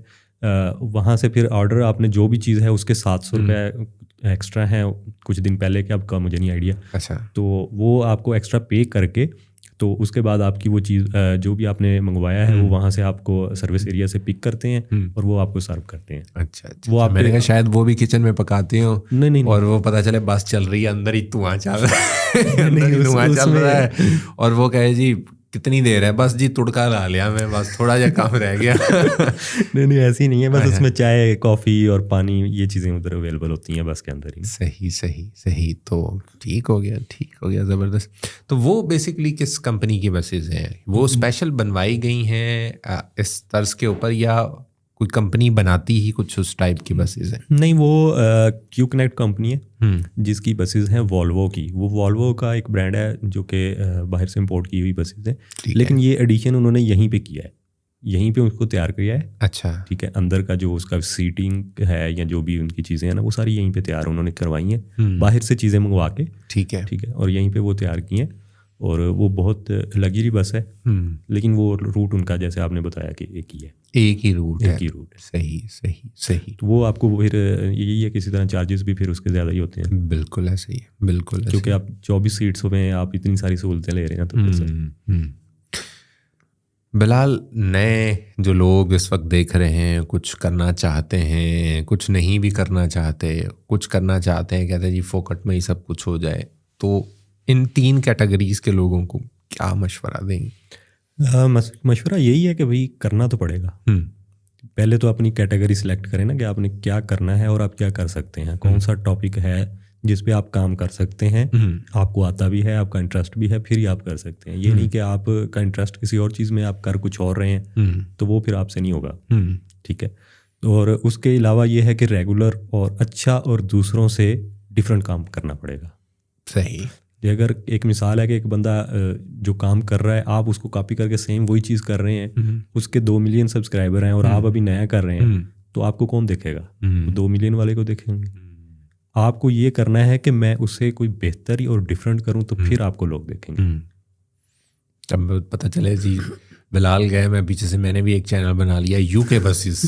وہاں سے پھر آرڈر آپ نے جو بھی چیز ہے اس کے 700 روپے ایکسٹرا ہیں کچھ دن پہلے کے، اب کا مجھے نہیں آئیڈیا. اچھا. تو وہ آپ کو ایکسٹرا پے کر کے تو اس کے بعد آپ کی وہ چیز جو بھی آپ نے منگوایا ہے وہ وہاں سے آپ کو سروس ایریا سے پک کرتے ہیں اور وہ آپ کو سرو کرتے ہیں. اچھا. وہ آپ میں نے کہا شاید وہ بھی کچن میں پکاتے ہوں. نہیں اور وہ پتہ چلے بس چل رہی ہے اندر ہی دھواں چل رہا ہے اور وہ کہے جی کتنی دیر ہے، بس جی تڑکا لا لیا میں، بس تھوڑا جا کام رہ گیا. نہیں ایسی نہیں ہے، بس اس میں چائے کافی اور پانی یہ چیزیں ادھر اویلیبل ہوتی ہیں بس کے اندر ہی. صحیح. تو ٹھیک ہو گیا زبردست. تو وہ بیسکلی کس کمپنی کی بسیز ہیں؟ وہ اسپیشل بنوائی گئی ہیں اس طرز کے اوپر یا کوئی کمپنی بناتی ہی کچھ اس ٹائپ کی بسیز ہیں؟ نہیں، وہ کیو کنیکٹ کمپنی ہے جس کی بسیز ہیں والوو کی. وہ والوو کا ایک برانڈ ہے جو کہ باہر سے امپورٹ کی ہوئی بسیز ہیں، لیکن یہ ایڈیشن انہوں نے یہیں پہ کیا ہے، یہیں پہ اس کو تیار کیا ہے. اچھا. ٹھیک ہے. اندر کا جو اس کا سیٹنگ ہے یا جو بھی ان کی چیزیں ہیں نا وہ ساری یہیں پہ تیار انہوں نے کروائی ہیں، باہر سے چیزیں منگوا کے. ٹھیک ہے. اور یہیں پہ وہ تیار کی ہیں اور وہ بہت لگژری بس ہے، لیکن وہ روٹ ان کا جیسے آپ نے بتایا کہ ایک ہی ہے. ایک ہی روٹ ہے. صحیح. تو وہ آپ کو پھر یہی ہے کسی طرح چارجز بھی پھر اس کے زیادہ ہی ہوتے ہیں. بالکل ایسے ہی ہے، بالکل. کیونکہ آپ 24 سیٹس میں آپ اتنی ساری سہولتیں لے رہے ہیں تو بلال، نئے جو لوگ اس وقت دیکھ رہے ہیں، کچھ کرنا چاہتے ہیں، کچھ نہیں بھی کرنا چاہتے، کچھ کرنا چاہتے ہیں کہتے ہیں جی فوکٹ میں ہی سب کچھ ہو جائے، تو ان 3 کیٹیگریز کے لوگوں کو کیا مشورہ دیں گے؟ مشورہ یہی ہے کہ بھائی کرنا تو پڑے گا. پہلے تو اپنی کیٹیگری سلیکٹ کریں نا کہ آپ نے کیا کرنا ہے اور آپ کیا کر سکتے ہیں، کون سا ٹاپک ہے جس پہ آپ کام کر سکتے ہیں، آپ کو آتا بھی ہے، آپ کا انٹرسٹ بھی ہے، پھر ہی آپ کر سکتے ہیں. یہ نہیں کہ آپ کا انٹرسٹ کسی اور چیز میں آپ کر کچھ اور رہے ہیں تو وہ پھر آپ سے نہیں ہوگا. ٹھیک ہے. اور اس کے علاوہ یہ ہے کہ ریگولر اور اچھا اور دوسروں سے ڈفرینٹ کام کرنا پڑے گا. صحیح. اگر ایک مثال ہے کہ ایک بندہ جو کام کر رہا ہے آپ اس کو کاپی کر کے سیم وہی چیز کر رہے ہیں، اس کے 2 ملین سبسکرائبر ہیں اور آپ ابھی نیا کر رہے ہیں، تو آپ کو کون دیکھے گا؟ 2 ملین والے کو دیکھیں گے. آپ کو یہ کرنا ہے کہ میں اس سے کوئی بہتر اور ڈفرینٹ کروں تو پھر آپ کو لوگ دیکھیں گے. اب پتہ چلے جی بلال گئے، میں پیچھے سے میں نے بھی ایک چینل بنا لیا یو کے بسیز،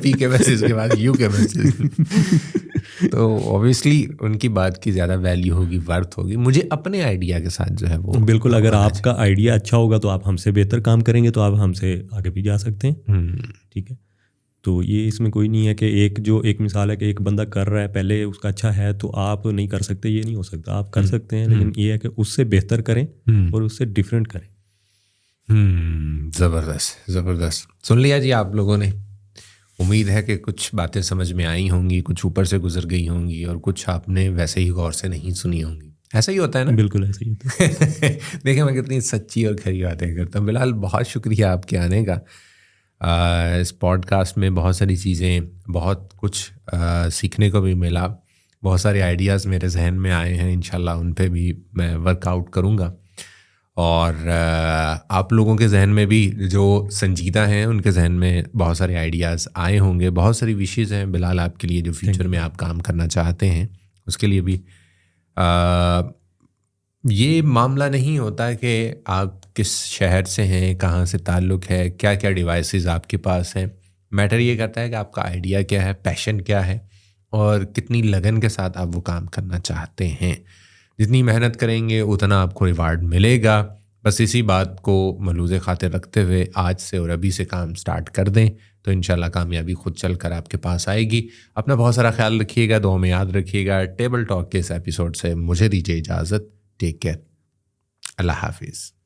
پی کے بسیز کے بعد یو کے بسیز، تو اوبیسلی ان کی بات کی زیادہ ویلیو ہوگی، ورتھ ہوگی. مجھے اپنے آئیڈیا کے ساتھ جو ہے وہ بالکل، اگر آپ کا آئیڈیا اچھا ہوگا تو آپ ہم سے بہتر کام کریں گے تو آپ ہم سے آگے بھی جا سکتے ہیں. ٹھیک ہے. تو یہ اس میں کوئی نہیں ہے کہ ایک مثال ہے کہ ایک بندہ کر رہا ہے پہلے اس کا اچھا ہے تو آپ نہیں کر سکتے، یہ نہیں ہو سکتا. آپ کر سکتے ہیں، لیکن یہ ہے کہ اس سے بہتر کریں اور اس سے ڈفرینٹ کریں. زبردست. سن لیا جی آپ لوگوں نے. امید ہے کہ کچھ باتیں سمجھ میں آئی ہوں گی، کچھ اوپر سے گزر گئی ہوں گی اور کچھ آپ نے ویسے ہی غور سے نہیں سنی ہوں گی. ایسا ہی ہوتا ہے نا؟ بالکل ایسا ہی ہوتا ہے. دیکھیں میں کتنی سچی اور کھری باتیں کرتا ہوں. بلال بہت شکریہ آپ کے آنے کا. اس پوڈ کاسٹ میں بہت ساری چیزیں، بہت کچھ سیکھنے کو بھی ملا. بہت سارے آئیڈیاز میرے ذہن میں آئے ہیں، انشاءاللہ ان پہ بھی میں ورک آؤٹ کروں گا. اور آپ لوگوں کے ذہن میں بھی جو سنجیدہ ہیں ان کے ذہن میں بہت سارے آئیڈیاز آئے ہوں گے. بہت ساری وشیز ہیں بلال آپ کے لیے جو فیوچر میں آپ کام کرنا چاہتے ہیں اس کے لیے بھی. یہ معاملہ نہیں ہوتا کہ آپ کس شہر سے ہیں، کہاں سے تعلق ہے، کیا کیا ڈیوائسز آپ کے پاس ہیں. میٹر یہ کرتا ہے کہ آپ کا آئیڈیا کیا ہے، پیشن کیا ہے اور کتنی لگن کے ساتھ آپ وہ کام کرنا چاہتے ہیں. جتنی محنت کریں گے اتنا آپ کو ریوارڈ ملے گا. بس اسی بات کو ملحوظ خاطر رکھتے ہوئے آج سے اور ابھی سے کام سٹارٹ کر دیں تو انشاءاللہ کامیابی خود چل کر آپ کے پاس آئے گی. اپنا بہت سارا خیال رکھیے گا، دعاؤں میں یاد رکھیے گا. ٹیبل ٹاک کے اس ایپیسوڈ سے مجھے دیجیے اجازت. Take care. اللہ حافظ.